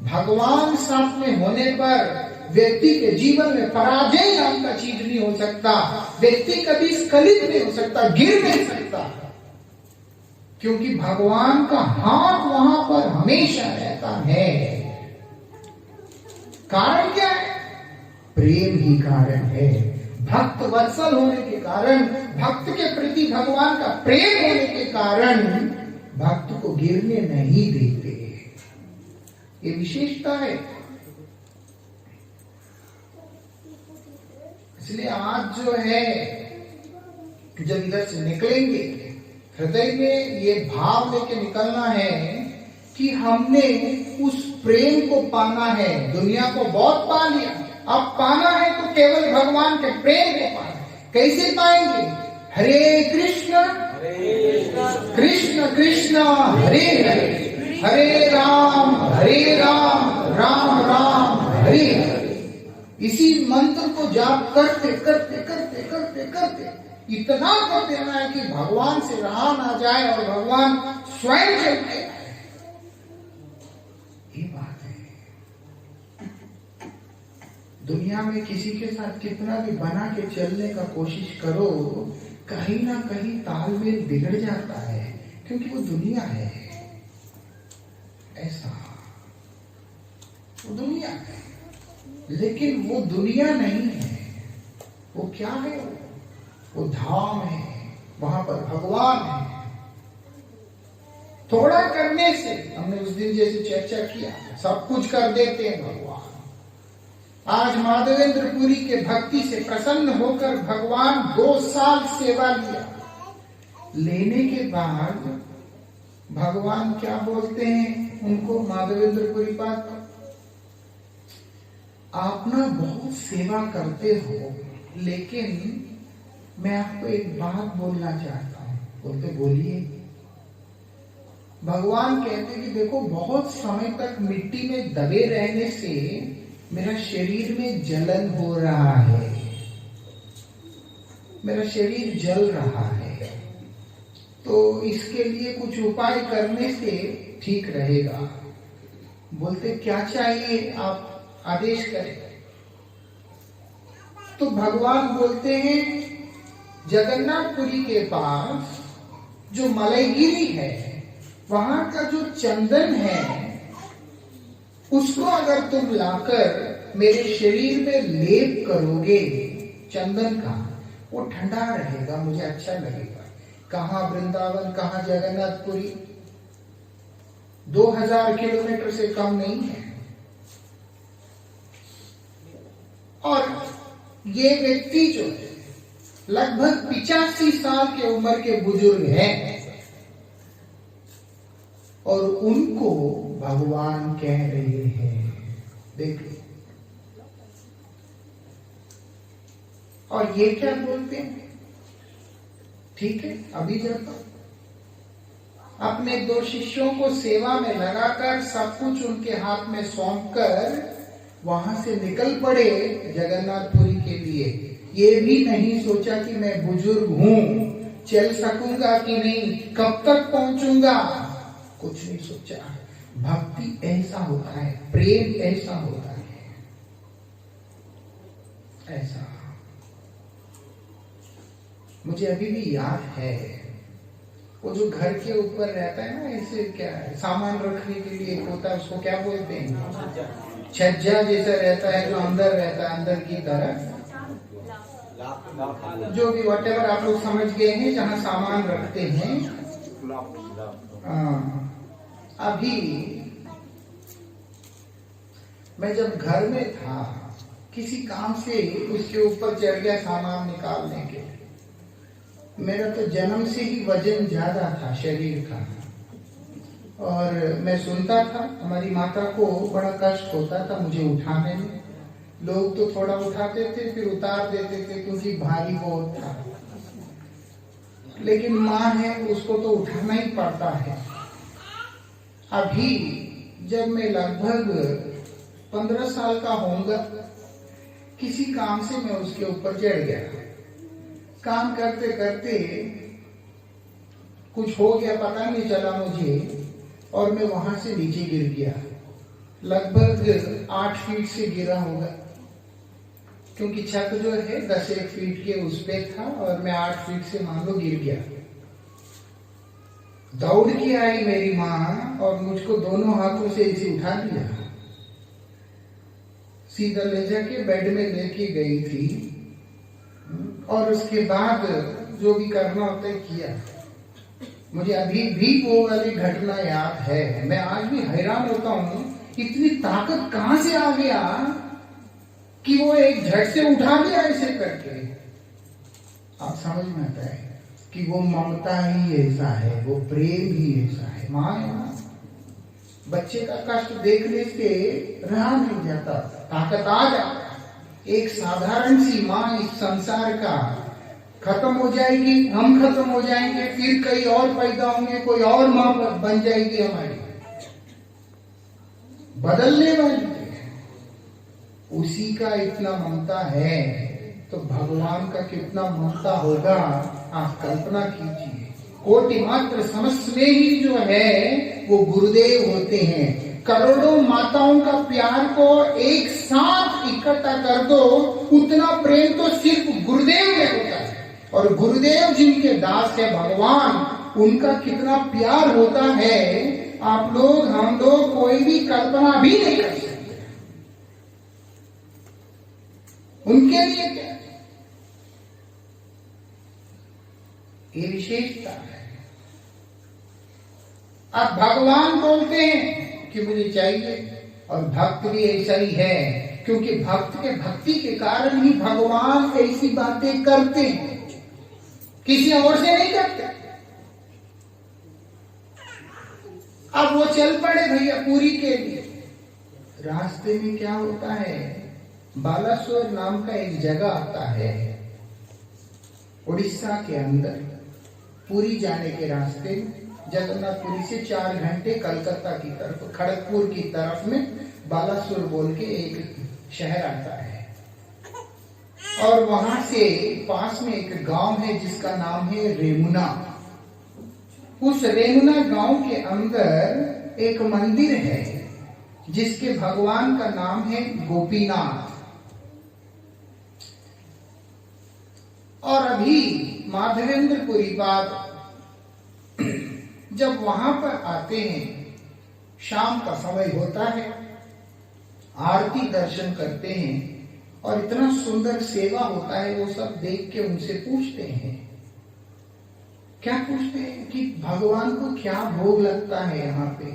भगवान साथ में होने पर व्यक्ति के जीवन में पराजय नाम का चीज नहीं हो सकता। व्यक्ति कभी स्खलित नहीं हो सकता, गिर नहीं सकता, क्योंकि भगवान का हाथ वहां पर हमेशा रहता है। कारण क्या है? प्रेम ही कारण है। भक्त वत्सल होने के कारण, भक्त के प्रति भगवान का प्रेम होने के कारण भक्त को गिरने नहीं देते। ये विशेषता है। इसलिए आज जो है, जब इधर से निकलेंगे, हृदय में ये भाव लेके निकलना है कि हमने उस प्रेम को पाना है। दुनिया को बहुत पा लिया, अब पाना है तो केवल भगवान के प्रेम को पाना। कैसे पाएंगे? हरे कृष्ण कृष्ण कृष्ण हरे हरे, हरे राम राम राम हरे हरे। इसी मंत्र को जाप करते करते करते करते करते इतना कर देना है कि भगवान से रहा ना जाए और भगवान स्वयं चल के आए। ये बात है। दुनिया में किसी के साथ कितना भी बना के चलने का कोशिश करो, कहीं ना कहीं तालमेल बिगड़ जाता है, क्योंकि वो दुनिया है। ऐसा वो दुनिया है, लेकिन वो दुनिया नहीं है। वो क्या है? वो धाम है, वहां पर भगवान है। थोड़ा करने से, हमने उस दिन जैसे चर्चा किया, सब कुछ कर देते हैं भगवान। आज माधवेंद्रपुरी के भक्ति से प्रसन्न होकर भगवान 2 साल सेवा लिया। लेने के बाद भगवान क्या बोलते हैं उनको, माधवेंद्रपुरी पाद, आप ना बहुत सेवा करते हो, लेकिन मैं आपको एक बात बोलना चाहता हूं। बोलते बोलिए। भगवान कहते कि देखो, बहुत समय तक मिट्टी में दबे रहने से मेरा शरीर में जलन हो रहा है, मेरा शरीर जल रहा है, तो इसके लिए कुछ उपाय करने से ठीक रहेगा। बोलते क्या चाहिए, आप आदेश करें। तो भगवान बोलते हैं, जगन्नाथपुरी के पास जो मलयगिरी है, वहां का जो चंदन है, उसको अगर तुम लाकर मेरे शरीर में लेप करोगे चंदन का, वो ठंडा रहेगा, मुझे अच्छा लगेगा। कहां वृंदावन, कहां जगन्नाथपुरी, 2000 किलोमीटर से कम नहीं है। और ये व्यक्ति जो है लगभग 85 साल के उम्र के बुजुर्ग हैं, और उनको भगवान कह रहे हैं, देखिए। और ये क्या बोलते हैं, ठीक है, अभी जब अपने 2 शिष्यों को सेवा में लगाकर सब कुछ उनके हाथ में सौंपकर वहां से निकल पड़े जगन्नाथपुरी के लिए। ये भी नहीं सोचा कि मैं बुजुर्ग हूं, चल सकूंगा कि नहीं, कब तक पहुंचूंगा, कुछ नहीं सोचा। भक्ति ऐसा होता है, प्रेम ऐसा होता है, ऐसा। मुझे अभी भी याद है, वो जो घर के ऊपर रहता है ना, ऐसे क्या है, सामान रखने के लिए होता है, उसको क्या बोलते हैं, छज्जा जैसा रहता है, जो अंदर रहता है, अंदर की तरफ, जो भी व्हाटएवर आप लोग समझ गए हैं, जहां सामान रखते हैं। अभी मैं जब घर में था, किसी काम से उसके ऊपर चढ़ गया सामान निकालने के। मेरा तो जन्म से ही वजन ज्यादा था शरीर का, और मैं सुनता था हमारी माता को बड़ा कष्ट होता था मुझे उठाने में। लोग तो थोड़ा उठाते थे, फिर उतार देते थे, क्योंकि भारी बहुत था। लेकिन माँ है, उसको तो उठाना ही पड़ता है। अभी जब मैं लगभग 15 साल का होऊंगा, किसी काम से मैं उसके ऊपर चढ़ गया। काम करते करते कुछ हो गया, पता नहीं चला मुझे, और मैं वहां से नीचे गिर गया। लगभग 8 फीट से गिरा होगा, क्योंकि छत जो है 10-1 फीट के उस पे था, और मैं 8 फीट से मान लो गिर गया। दौड़ के आई मेरी माँ, और मुझको दोनों हाथों से इसे उठा लिया, सीधा ले जाके बेड में लेके गई थी, और उसके बाद जो भी करना होता है किया। मुझे अभी भी वो वाली घटना याद है। मैं आज भी हैरान होता हूँ, इतनी ताकत कहां से आ गया कि वो एक झट से उठा दिया ऐसे करके। आप समझ में आता है कि वो ममता ही ऐसा है, वो प्रेम ही ऐसा है। माँ, बच्चे का कष्ट देखने से रहा नहीं जाता, ताकत आ जाता। एक साधारण सी माँ इस संसार का खत्म हो जाएगी, हम खत्म हो जाएंगे, फिर कई और पैदा होंगे, कोई और माँ बन जाएगी हमारी, बदलने वाली। उसी का इतना ममता है, तो भगवान का कितना ममता होगा आप कल्पना कीजिए। कोटि मात्र समस्त में ही जो है वो गुरुदेव होते हैं। करोड़ों माताओं का प्यार को एक साथ इकट्ठा कर दो, उतना प्रेम तो सिर्फ गुरुदेव में होता है। और गुरुदेव जिनके दास है भगवान, उनका कितना प्यार होता है, आप लोग हम लोग कोई भी कल्पना भी नहीं कर सकते। उनके लिए क्या, ये विशेषता है। अब भगवान बोलते हैं कि मुझे चाहिए, और भक्त भी ऐसा ही है, क्योंकि भक्त के भक्ति के कारण ही भगवान ऐसी बातें करते हैं, किसी और से नहीं करते। अब वो चल पड़े भैया पुरी के लिए। रास्ते में क्या होता है, बालासोर नाम का एक जगह आता है उड़ीसा के अंदर, पुरी जाने के रास्ते में। जगन्नाथपुरी से 4 घंटे कलकत्ता की तरफ, खड़गपुर की तरफ में बालासुर बोल के एक शहर आता है। और वहां से पास में एक गांव है जिसका नाम है रेमुना। उस रेमुना गांव के अंदर एक मंदिर है जिसके भगवान का नाम है गोपीनाथ। और अभी माधवेंद्रपुरी बाद जब वहां पर आते हैं, शाम का समय होता है, आरती दर्शन करते हैं, और इतना सुंदर सेवा होता है, वो सब देख के उनसे पूछते हैं। क्या पूछते हैं कि भगवान को क्या भोग लगता है यहाँ पे।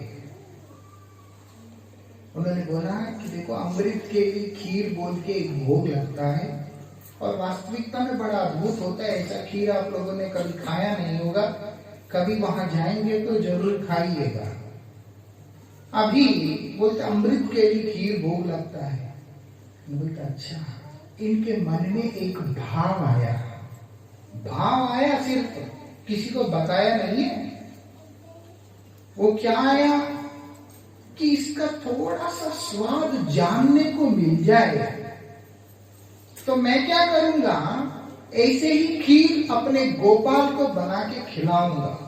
उन्होंने बोला कि देखो, अमृत के लिए खीर बोल के एक भोग लगता है, और वास्तविकता में बड़ा अद्भुत होता है। ऐसा खीर आप लोगों ने कभी खाया नहीं होगा, कभी वहां जाएंगे तो जरूर खाइएगा। अभी बोलते अमृत के लिए खीर भोग लगता है। बोलते अच्छा। इनके मन में एक भाव आया, सिर्फ किसी को बताया नहीं है। वो क्या आया कि इसका थोड़ा सा स्वाद जानने को मिल जाए तो मैं क्या करूंगा, ऐसे ही खीर अपने गोपाल को बना के खिलाऊंगा।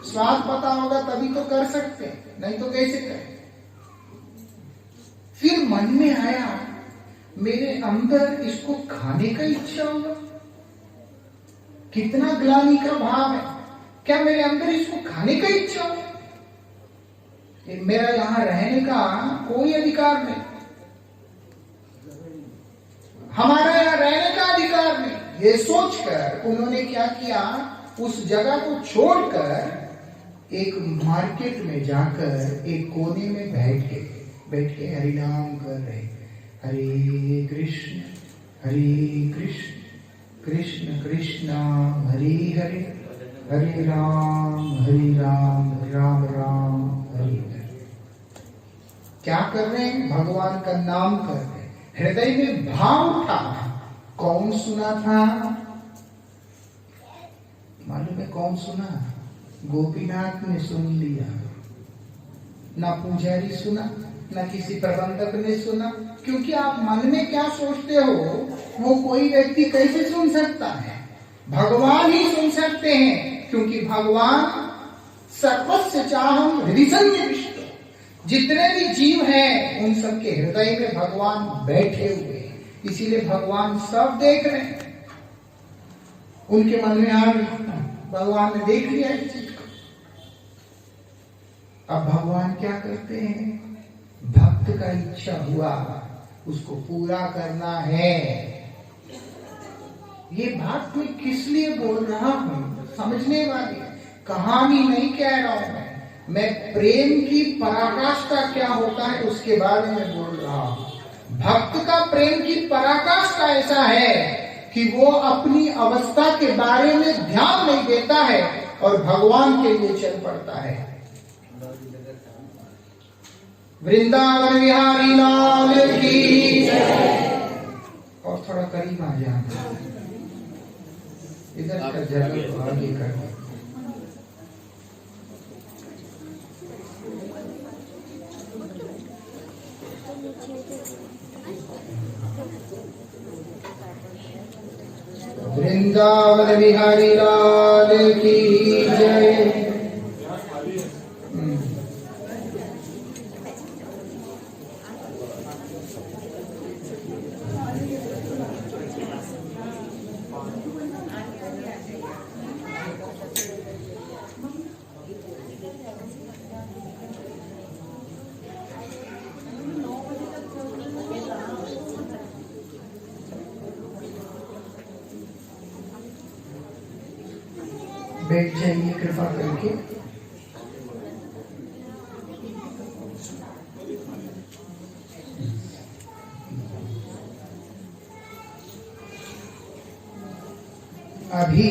स्वाद पता होगा तभी तो कर सकते, नहीं तो कैसे करें। फिर मन में आया, मेरे अंदर इसको खाने का इच्छा होगा। कितना ग्लानि का भाव है, क्या मेरे अंदर इसको खाने का इच्छा होगा। मेरा यहां रहने का कोई अधिकार नहीं, हमारा यहाँ रहने का अधिकार नहीं। ये सोचकर उन्होंने क्या किया, उस जगह को छोड़कर एक मार्केट में जाकर एक कोने में बैठ के हरिनाम कर रहे। हरे कृष्ण कृष्ण कृष्ण हरे हरे, हरे राम राम राम हरे हरे। क्या कर रहे हैं, भगवान का नाम कर रहे हैं। हृदय में भाव था। कौन सुना था मालूम है? कौन सुना? गोपीनाथ ने सुन लिया। ना पुजारी सुना, ना किसी प्रबंधक ने सुना, क्योंकि आप मन में क्या सोचते हो वो कोई व्यक्ति कैसे सुन सकता है। भगवान ही सुन सकते हैं, क्योंकि भगवान सर्वस्य चाहम हृदय संनिविष्ट। जितने भी जीव हैं उन सबके हृदय में भगवान बैठे हुए हैं, इसीलिए भगवान सब देख रहे हैं। उनके मन में आ गया, भगवान ने देख लिया इस चीज को। अब भगवान क्या करते हैं, भक्त का इच्छा हुआ उसको पूरा करना है। ये बात मैं किस लिए बोल रहा हूं, समझने वाली कहानी नहीं कह रहा हूं मैं प्रेम की पराकाष्ठा क्या होता है उसके बारे में बोल रहा हूं। भक्त का प्रेम की पराकाष्ठा ऐसा है कि वो अपनी अवस्था के बारे में ध्यान नहीं देता है और भगवान के लिए चल पड़ता है। वृंदावन बिहारी लाल की। और थोड़ा करीब आ जाना, इधर का जगह आगे कर। वृंदावन बिहारी लाल की जय। बैठ जाइए कृपा करके। अभी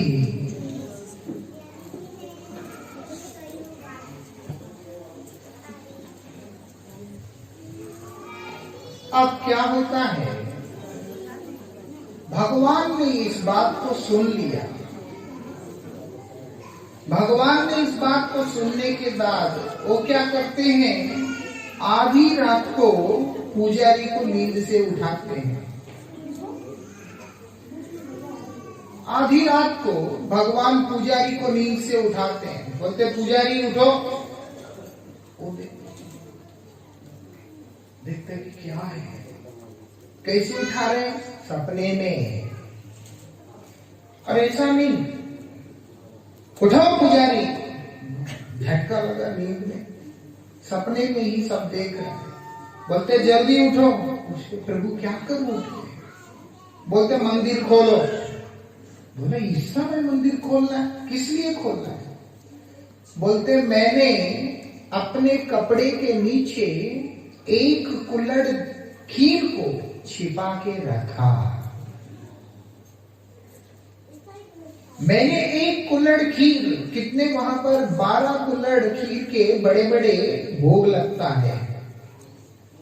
अब क्या होता है, भगवान ने इस बात को सुन लिया। भगवान ने इस बात को सुनने के बाद वो क्या करते हैं, आधी रात को पुजारी को नींद से उठाते हैं। आधी रात को भगवान पुजारी को नींद से उठाते हैं, बोलते पुजारी उठो। वो देखते कि क्या है, कैसे उठा रहे, सपने में। और ऐसा नहीं, उठो पुजारी, झटका लगा नींद में, सपने में ही सब देख रहे हैं। बोलते जल्दी उठो। प्रभु क्या करूं उठ के? बोलते मंदिर खोलो। बोले इस समय मंदिर खोलना है, किस लिए खोलना है? बोलते मैंने अपने कपड़े के नीचे एक कुल्हड़ खीर को छिपा के रखा। मैंने एक कुल्हड़ खीर, कितने वहां पर 12 कुल्हड़ खीर के बड़े बड़े भोग लगता है,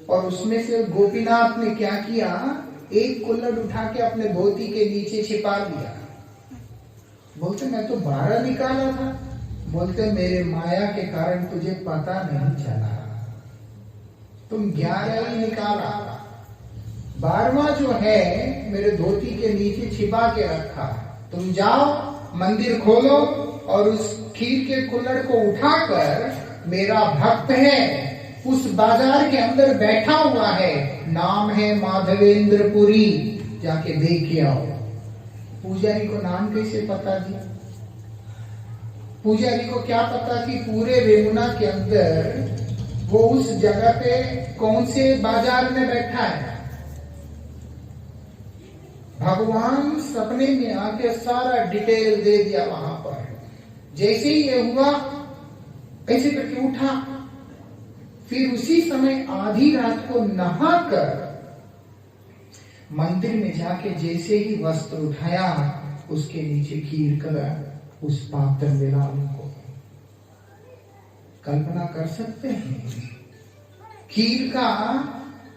और उसमें से गोपीनाथ ने क्या किया, एक कुल्हड़ उठा के अपने धोती के नीचे छिपा दिया। बोलते मैं तो 12 निकाला था। बोलते मेरे माया के कारण तुझे पता नहीं चला, तुम 11 ही निकाला, 12वां जो है मेरे धोती के नीचे छिपा के रखा। तुम जाओ मंदिर खोलो और उस खीर के कुल्हड़ को उठाकर, मेरा भक्त है उस बाजार के अंदर बैठा हुआ है, नाम है माधवेंद्रपुरी, जाके देख के आओ। पुजारी को नाम कैसे पता जी? पुजारी को क्या पता कि पूरे रेमुना के अंदर वो उस जगह पे कौन से बाजार में बैठा है। भगवान सपने में आके सारा डिटेल दे दिया वहां पर। जैसे ही ये हुआ, ऐसे करके उठा, फिर उसी समय आधी रात को नहाकर मंदिर में जाके जैसे ही वस्त्र उठाया, उसके नीचे खीर का उस पात्र मिला। उनको कल्पना कर सकते हैं, खीर का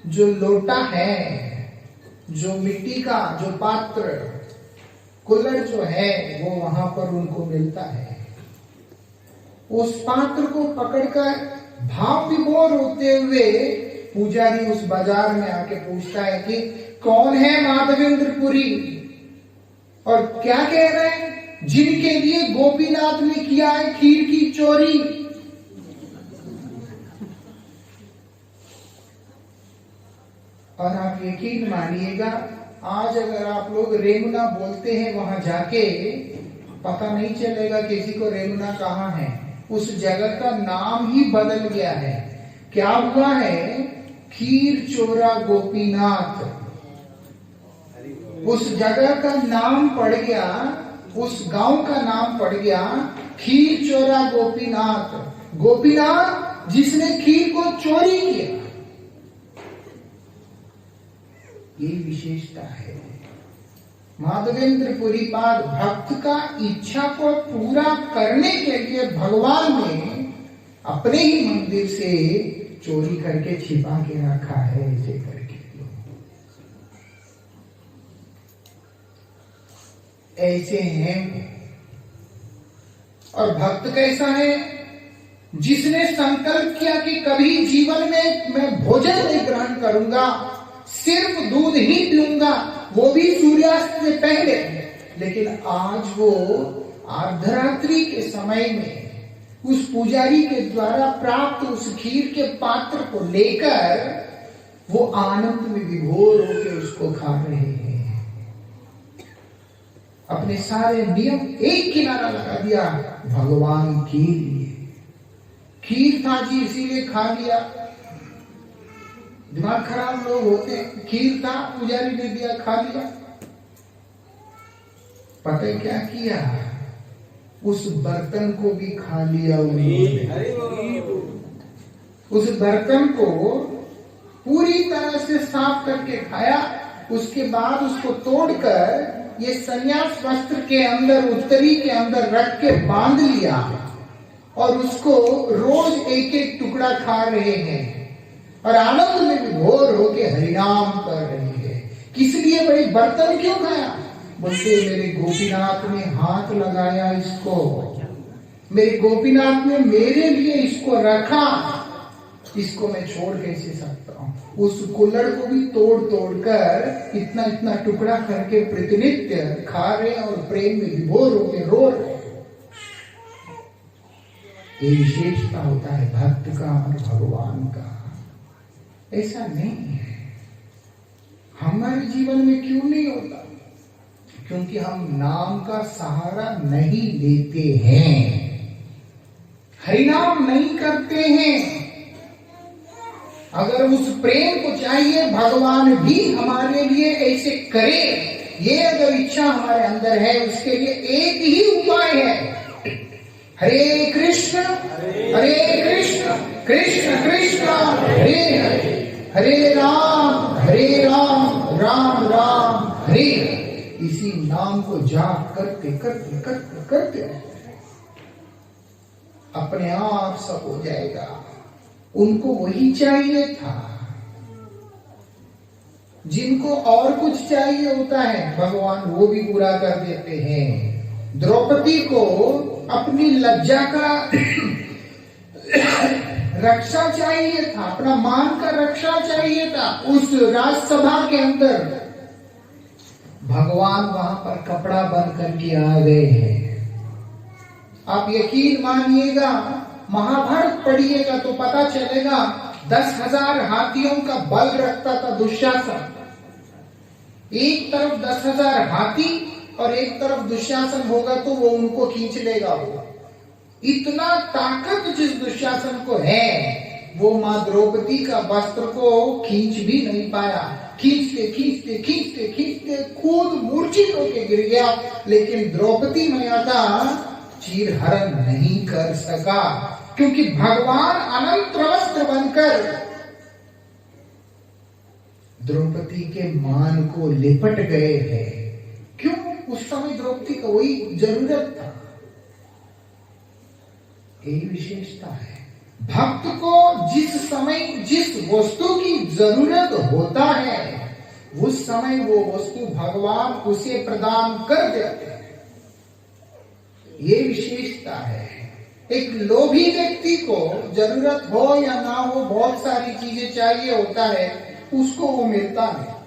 जो लोटा है, जो मिट्टी का जो पात्र, कुल्हड़ जो है, वो वहां पर उनको मिलता है। उस पात्र को पकड़कर भाव विभोर होते हुए पुजारी उस बाजार में आके पूछता है कि कौन है माधवेंद्रपुरी, और क्या कह रहे हैं, जिनके लिए गोपीनाथ ने किया है खीर की चोरी। और आप यकीन मानिएगा, आज अगर आप लोग रेमुना बोलते हैं, वहां जाके पता नहीं चलेगा किसी को रेमुना कहाँ है। उस जगह का नाम ही बदल गया है। क्या हुआ है, खीर चोरा गोपीनाथ, उस जगह का नाम पड़ गया, उस गांव का नाम पड़ गया खीर चोरा गोपीनाथ। गोपीनाथ जिसने खीर को चोरी किया, ये विशेषता है। माधवेंद्रपुरी पाद भक्त का इच्छा को पूरा करने के लिए भगवान ने अपने ही मंदिर से चोरी करके छिपा के रखा है, ऐसे करके। ऐसे हैं। और भक्त कैसा है, जिसने संकल्प किया कि कभी जीवन में मैं भोजन नहीं ग्रहण करूंगा, सिर्फ दूध ही पीऊंगा, वो भी सूर्यास्त से पहले। लेकिन आज वो अर्धरात्रि के समय में उस पुजारी के द्वारा प्राप्त उस खीर के पात्र को लेकर वो आनंद में विभोर होकर उसको खा रहे हैं। अपने सारे नियम एक किनारा लगा दिया भगवान के लिए। खीर था जी, इसीलिए खा लिया। दिमाग खराब लोग होते हैं, खीर था, पुजारी ने दिया, खा लिया। पता क्या किया, उस बर्तन को भी खा लिया उन्होंने। उस बर्तन को पूरी तरह से साफ करके खाया। उसके बाद उसको तोड़कर ये सन्यास वस्त्र के अंदर, उत्तरी के अंदर रख के बांध लिया और उसको रोज एक एक टुकड़ा खा रहे हैं और आनंद में विभोर होके हरिनाम कर रहे हैं। किस लिए भाई बर्तन क्यों खाया? बोलते मेरे गोपीनाथ ने हाथ लगाया इसको, मेरे गोपीनाथ ने मेरे लिए इसको रखा, इसको मैं छोड़ कैसे सकता हूं? उस कुल्हड़ को भी तोड़ तोड़ कर इतना इतना टुकड़ा करके प्रतिनित्य खा रहे और प्रेम में विभोर होके रो रहे। ये विशेषता होता है भक्त का और भगवान का। ऐसा नहीं है। हमारे जीवन में क्यों नहीं होता? क्योंकि हम नाम का सहारा नहीं लेते हैं, हरिनाम नहीं करते हैं। अगर उस प्रेम को चाहिए, भगवान भी हमारे लिए ऐसे करे, ये अगर इच्छा हमारे अंदर है, उसके लिए एक ही उपाय है, हरे कृष्ण कृष्ण कृष्ण हरे हरे, हरे राम राम राम हरे हरे। इसी नाम को जाप करते करते करते करते अपने आप सब हो जाएगा। उनको वही चाहिए था। जिनको और कुछ चाहिए होता है, भगवान वो भी पूरा कर देते हैं। द्रौपदी को अपनी लज्जा का रक्षा चाहिए था, अपना मान का रक्षा चाहिए था। उस राजसभा के अंदर भगवान वहां पर कपड़ा बंद करके आ गए हैं। आप यकीन मानिएगा, महाभारत पढ़िएगा तो पता चलेगा 10,000 हाथियों का बल रखता था दुशासन। एक तरफ 10,000 हाथी और एक तरफ दुशासन होगा तो वो उनको खींच लेगा। वो इतना ताकत जिस दुशासन को है, वो माँ द्रौपदी का वस्त्र को खींच भी नहीं पाया। खींचते खींचते खींचते खींचते खुद मूर्छित होकर गिर गया, लेकिन द्रौपदी मैया का चीरहरण नहीं कर सका, क्योंकि भगवान अनंत वस्त्र बनकर द्रौपदी के मान को लिपट गए हैं। क्यों? उस समय द्रौपदी को वही जरूरत था। यही विशेषता है। भक्त को जिस समय जिस वस्तु की जरूरत होता है, उस समय वो वस्तु भगवान उसे प्रदान कर देते हैं। ये विशेषता है। एक लोभी व्यक्ति को जरूरत हो या ना हो, बहुत सारी चीजें चाहिए होता है, उसको वो मिलता नहीं।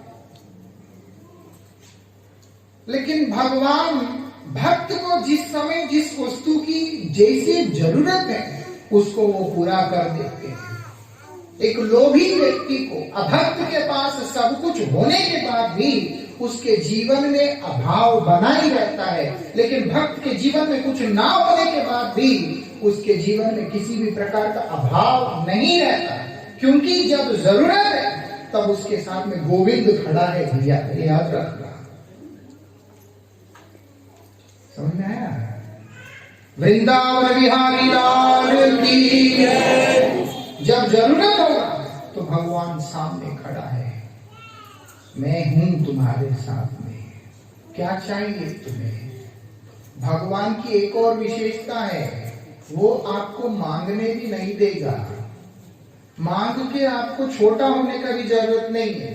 लेकिन भगवान भक्त को जिस समय जिस वस्तु की जैसी जरूरत है, उसको वो पूरा कर देते हैं। एक लोभी व्यक्ति को, अभक्त के पास सब कुछ होने के बाद भी उसके जीवन में अभाव बना ही रहता है, लेकिन भक्त के जीवन में कुछ ना होने के बाद भी उसके जीवन में किसी भी प्रकार का अभाव नहीं रहता, क्योंकि जब जरूरत है तब उसके साथ में गोविंद खड़ा है। भैया याद रखना, समझ में आया? वृंदावन बिहारी लाल की जय। जब जरूरत होगा तो भगवान सामने खड़ा है। मैं हूं तुम्हारे साथ में, क्या चाहिए तुम्हें? भगवान की एक और विशेषता है, वो आपको मांगने भी नहीं देगा। मांग के आपको छोटा होने का भी जरूरत नहीं है।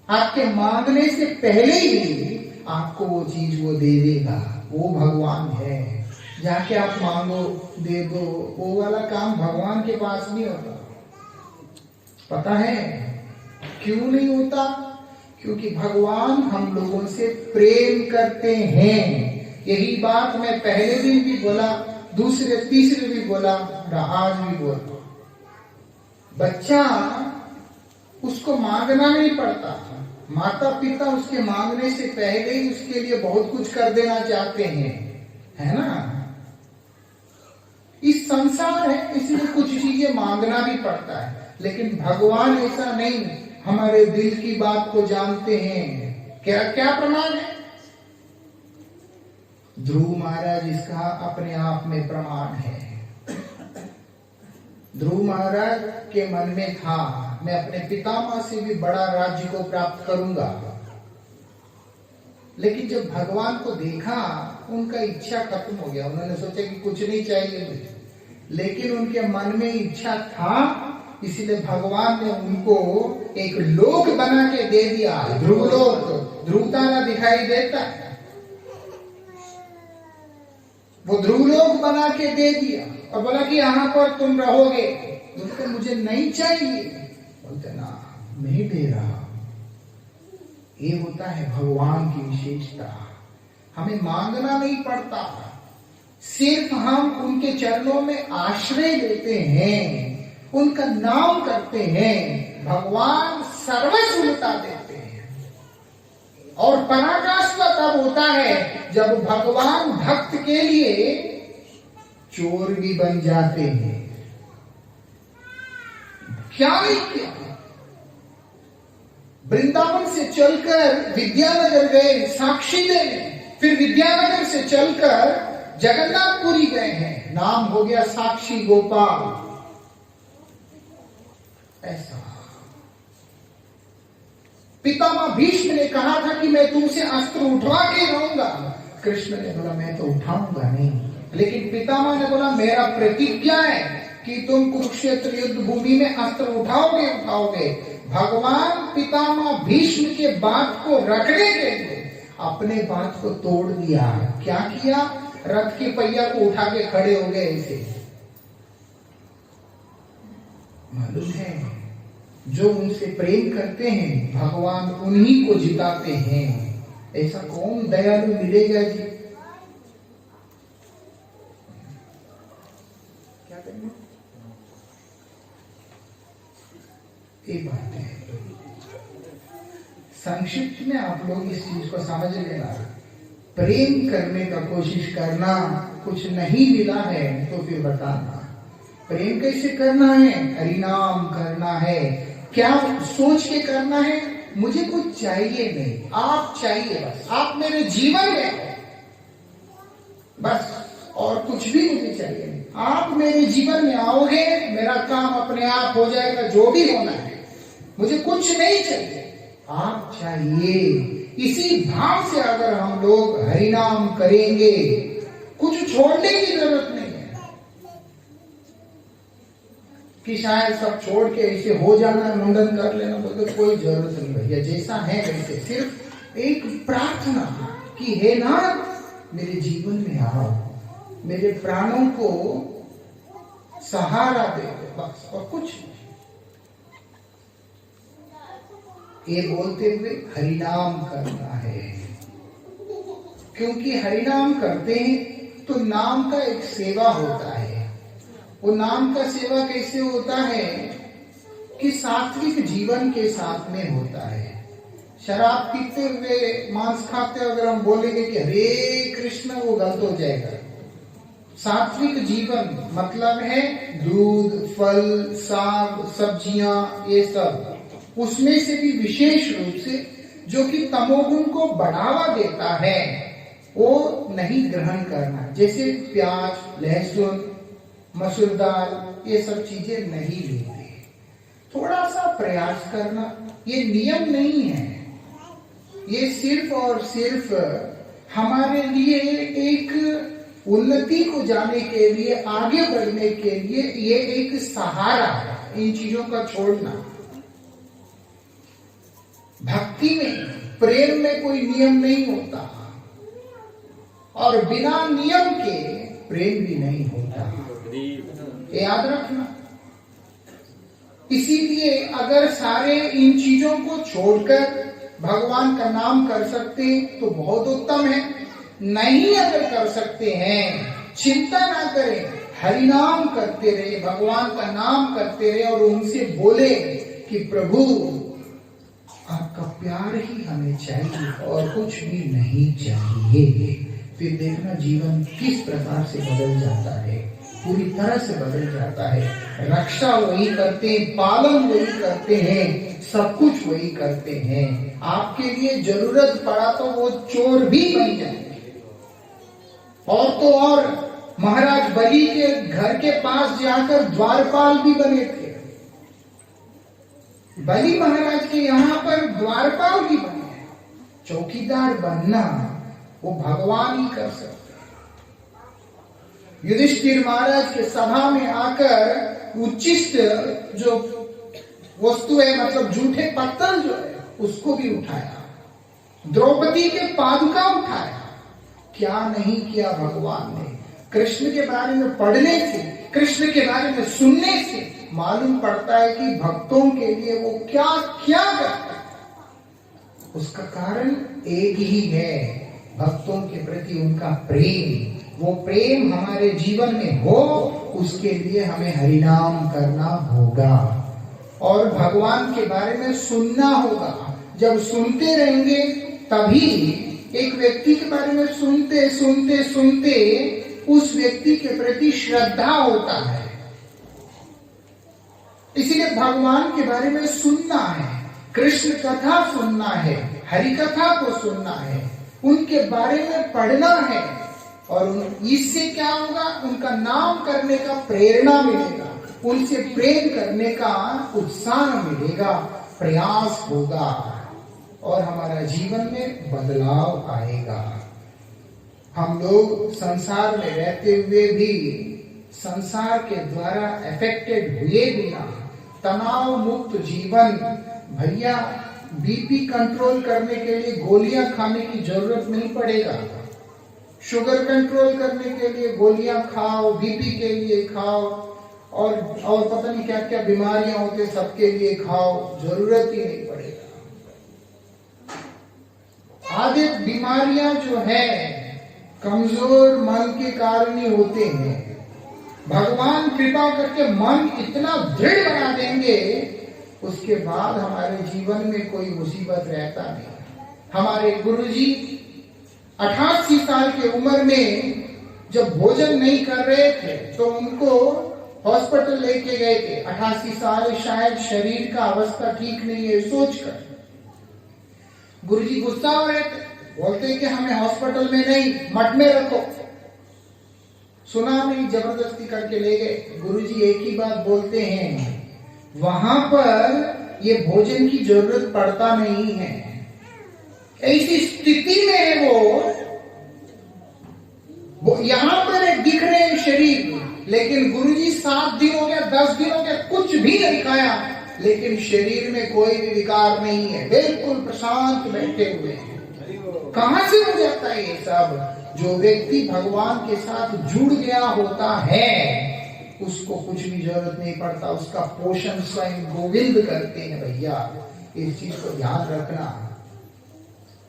आपके मांगने से पहले ही आपको वो चीज वो दे देगा। वो भगवान है। जाके आप मांगो दे दो, वो वाला काम भगवान के पास नहीं होता। पता है क्यों नहीं होता? क्योंकि भगवान हम लोगों से प्रेम करते हैं। यही बात मैं पहले दिन भी बोला, दूसरे तीसरे भी बोला, आज भी बोलता। बच्चा उसको मांगना नहीं पड़ता, माता पिता उसके मांगने से पहले ही उसके लिए बहुत कुछ कर देना चाहते हैं, है ना? इस संसार है, इसलिए कुछ चीजें मांगना भी पड़ता है, लेकिन भगवान ऐसा नहीं। हमारे दिल की बात को जानते हैं। क्या क्या प्रमाण है? ध्रुव महाराज इसका अपने आप में प्रमाण है। ध्रुव महाराज के मन में था, मैं अपने पितामह से भी बड़ा राज्य को प्राप्त करूंगा। लेकिन जब भगवान को देखा, उनका इच्छा खत्म हो गया। उन्होंने सोचा कि कुछ नहीं चाहिए मुझे, लेकिन उनके मन में इच्छा था, इसलिए भगवान ने उनको एक लोक बना के दे दिया, ध्रुवलोक। ध्रुव तारा दिखाई देता है, वो ध्रुवलोक बना के दे दिया और बोला कि यहाँ पर तुम रहोगे। बोलते मुझे नहीं चाहिए, बोलते ना मैं दे रहा। ये होता है भगवान की विशेषता। हमें मांगना नहीं पड़ता, सिर्फ हम उनके चरणों में आश्रय लेते हैं, उनका नाम करते हैं, भगवान सर्वस्व लुटा देते हैं। और पराकाष्ठा तब होता है जब भगवान भक्त के लिए चोर भी बन जाते हैं। क्या वृंदावन से चलकर विद्यानगर गए साक्षी देने, फिर विद्यानगर से चलकर जगन्नाथपुरी गए हैं, नाम हो गया साक्षी गोपाल। ऐसा पितामह भीष्म ने कहा था कि मैं तुमसे अस्त्र उठवा के रहूंगा। कृष्ण ने बोला मैं तो उठाऊंगा नहीं, लेकिन पितामह ने बोला मेरा प्रतिज्ञा है कि तुम कुरुक्षेत्र युद्ध भूमि में अस्त्र उठाओगे। भगवान पितामह भीष्म के बात को रखने के लिए अपने बात को तोड़ दिया। क्या किया? रथ के पहिया को उठा के खड़े हो गए। ऐसे मालूम है, जो उनसे प्रेम करते हैं भगवान उन्हीं को जिताते हैं। ऐसा कौन दयालु मिलेगा जी? क्या करेंगे? एक बात है, संक्षिप्त में आप लोग इस चीज को समझ लेना। प्रेम करने का कोशिश करना, कुछ नहीं मिला है तो फिर बताना। प्रेम कैसे करना है? हरिनाम करना है। क्या सोच के करना है? मुझे कुछ चाहिए नहीं, आप चाहिए बस, आप मेरे जीवन में हो बस, और कुछ भी मुझे चाहिए नहीं। आप मेरे जीवन में आओगे, मेरा काम अपने आप हो जाएगा, जो भी होना है। मुझे कुछ नहीं चाहिए, आप चाहिए। इसी भाव से अगर हम लोग हरिनाम करेंगे, कुछ छोड़ने की जरूरत नहीं है कि शायद सब छोड़ के ऐसे हो जाना, मुंडन कर लेना, बोलते कोई जरूरत नहीं भैया, जैसा है वैसे। सिर्फ एक प्रार्थना कि हे नाथ मेरे जीवन में आओ, मेरे प्राणों को सहारा दे, बस, और कुछ नहीं। ये बोलते हुए हरिनाम करना है, क्योंकि हरिनाम करते हैं तो नाम का एक सेवा होता है। वो नाम का सेवा कैसे होता है कि सात्विक जीवन के साथ में होता है। शराब पीते हुए, मांस खाते हुए अगर हम बोलेंगे कि हरे कृष्ण, वो गलत हो जाएगा। सात्विक जीवन मतलब है दूध, फल, साग, सब्जियां, ये सब। उसमें से भी विशेष रूप से जो कि तमोगुण को बढ़ावा देता है वो नहीं ग्रहण करना। जैसे प्याज, लहसुन, मसूर दाल, ये सब चीजें नहीं लेते। थोड़ा सा प्रयास करना, ये नियम नहीं है, ये सिर्फ और सिर्फ हमारे लिए एक उन्नति को जाने के लिए, आगे बढ़ने के लिए ये एक सहारा है। इन चीजों का छोड़ना। भक्ति में, प्रेम में कोई नियम नहीं होता, और बिना नियम के प्रेम भी नहीं होता, ये याद रखना। इसीलिए अगर सारे इन चीजों को छोड़कर भगवान का नाम कर सकते हैं तो बहुत उत्तम है। नहीं अगर कर सकते हैं, चिंता ना करें, हरिनाम करते रहे, भगवान का नाम करते रहे, और उनसे बोले कि प्रभु आपका प्यार ही हमें चाहिए और कुछ भी नहीं चाहिए। फिर देखना जीवन किस प्रकार से बदल जाता है, पूरी तरह से बदल जाता है। रक्षा वही करते हैं, पालन वही करते हैं, सब कुछ वही करते हैं। आपके लिए जरूरत पड़ा तो वो चोर भी बन जाएंगे। और तो और महाराज बलि के घर के पास जाकर द्वारपाल भी बने थे। बलि महाराज के यहां पर द्वारपाल भी बने। चौकीदार बनना वो भगवान ही कर सकते। युधिष्ठिर महाराज के सभा में आकर उच्चिष्ट जो वस्तु है, मतलब जूठे पत्तल जो है, उसको भी उठाया। द्रौपदी के पादुका उठाया। क्या नहीं किया भगवान ने। कृष्ण के बारे में पढ़ने से, कृष्ण के बारे में सुनने से मालूम पड़ता है कि भक्तों के लिए वो क्या क्या करता है। उसका कारण एक ही है, भक्तों के प्रति उनका प्रेम। वो प्रेम हमारे जीवन में हो, उसके लिए हमें हरिनाम करना होगा और भगवान के बारे में सुनना होगा। जब सुनते रहेंगे तभी एक व्यक्ति के बारे में सुनते सुनते सुनते उस व्यक्ति के प्रति श्रद्धा होता है। इसीलिए भगवान के बारे में सुनना है, कृष्ण कथा सुनना है, हरि कथा को सुनना है, उनके बारे में पढ़ना है और इससे क्या होगा, उनका नाम करने का प्रेरणा मिलेगा, उनसे प्रेम करने का उत्साह मिलेगा, प्रयास होगा और हमारा जीवन में बदलाव आएगा। हम लोग संसार में रहते हुए भी संसार के द्वारा अफेक्टेड हुए बिना तनाव मुक्त जीवन, भैया बीपी कंट्रोल करने के लिए गोलियां खाने की जरूरत नहीं पड़ेगा। शुगर कंट्रोल करने के लिए गोलियां खाओ, बीपी के लिए खाओ और पता नहीं क्या क्या बीमारियां होते सबके लिए खाओ, जरूरत ही नहीं पड़ेगा। आधे बीमारियां जो है कमजोर मन के कारण ही होते हैं। भगवान कृपा करके मन इतना दृढ़ बना देंगे, उसके बाद हमारे जीवन में कोई मुसीबत रहता नहीं। हमारे गुरुजी 88 साल की उम्र में जब भोजन नहीं कर रहे थे तो उनको हॉस्पिटल लेके गए थे। 88 साल, शायद शरीर का अवस्था ठीक नहीं है सोचकर। गुरुजी गुस्सा हो रहे थे, बोलते कि हमें हॉस्पिटल में नहीं, मठ में रखो। सुना नहीं, जबरदस्ती करके ले गए। गुरुजी एक ही बात बोलते हैं, वहां पर ये भोजन की जरूरत पड़ता नहीं है। ऐसी स्थिति में है वो यहां पर दिख रहे हैं शरीर, लेकिन गुरुजी 7 दिन हो गया, 10 दिन हो गया, कुछ भी नहीं खाया, लेकिन शरीर में कोई भी विकार नहीं है, बिल्कुल प्रशांत बैठे हुए हैं। कहां से हो जाता है ये सब? जो व्यक्ति भगवान के साथ जुड़ गया होता है उसको कुछ भी जरूरत नहीं पड़ता, उसका पोषण स्वयं गोविंद करते हैं। भैया इस चीज को याद रखना।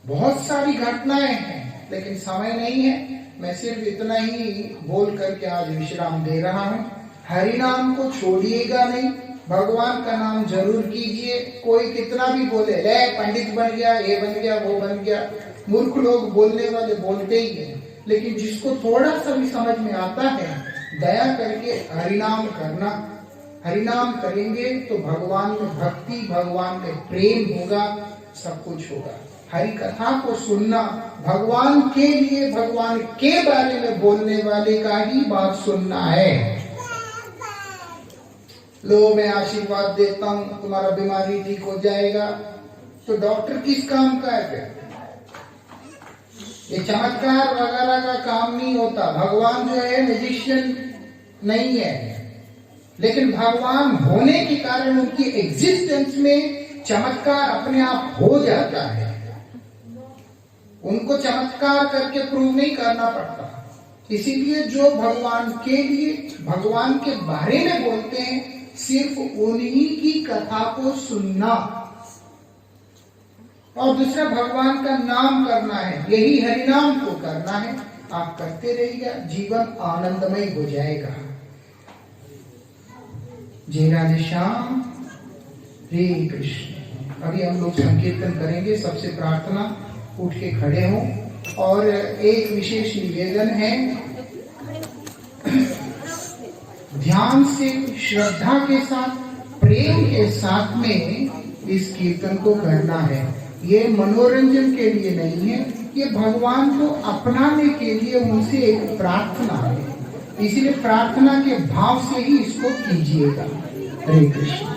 बहुत सारी घटनाएं हैं लेकिन समय नहीं है, मैं सिर्फ इतना ही बोल करके आज विश्राम दे रहा हूं। हरि नाम को छोड़िएगा नहीं, भगवान का नाम जरूर कीजिए। कोई कितना भी बोले, ले पंडित बन गया, ये बन गया, वो बन गया, मूर्ख लोग बोलने वाले बोलते ही हैं, लेकिन जिसको थोड़ा सा भी समझ में आता है, दया करके हरिनाम करना। हरिनाम करेंगे तो भगवान में भक्ति, भगवान में प्रेम होगा, सब कुछ होगा। हरि कथा को सुनना, भगवान के लिए, भगवान के बारे में बोलने वाले का ही बात सुनना है। लो मैं आशीर्वाद देता हूं, तुम्हारा बीमारी ठीक हो जाएगा, तो डॉक्टर किस काम का है? ये चमत्कार वगैरह का काम नहीं होता। भगवान जो है मैजिशियन नहीं है, लेकिन भगवान होने के कारण उनकी एग्जिस्टेंस में चमत्कार अपने आप हो जाता है। उनको चमत्कार करके प्रूव नहीं करना पड़ता। इसीलिए जो भगवान के लिए, भगवान के बारे में बोलते हैं, सिर्फ उन्हीं की कथा को सुनना और दूसरा भगवान का नाम करना है, यही हरिनाम को करना है। आप करते रहिएगा, जीवन आनंदमय हो जाएगा। जय राधे श्याम, हरे कृष्ण। अभी हम लोग संकीर्तन करेंगे। सबसे प्रार्थना, उठ के खड़े हों और एक विशेष निवेदन है, ध्यान से, श्रद्धा के साथ, प्रेम के साथ में इस कीर्तन को करना है। ये मनोरंजन के लिए नहीं है, ये भगवान को अपनाने के लिए उनसे एक प्रार्थना है, इसलिए प्रार्थना के भाव से ही इसको कीजिएगा। हरे कृष्ण।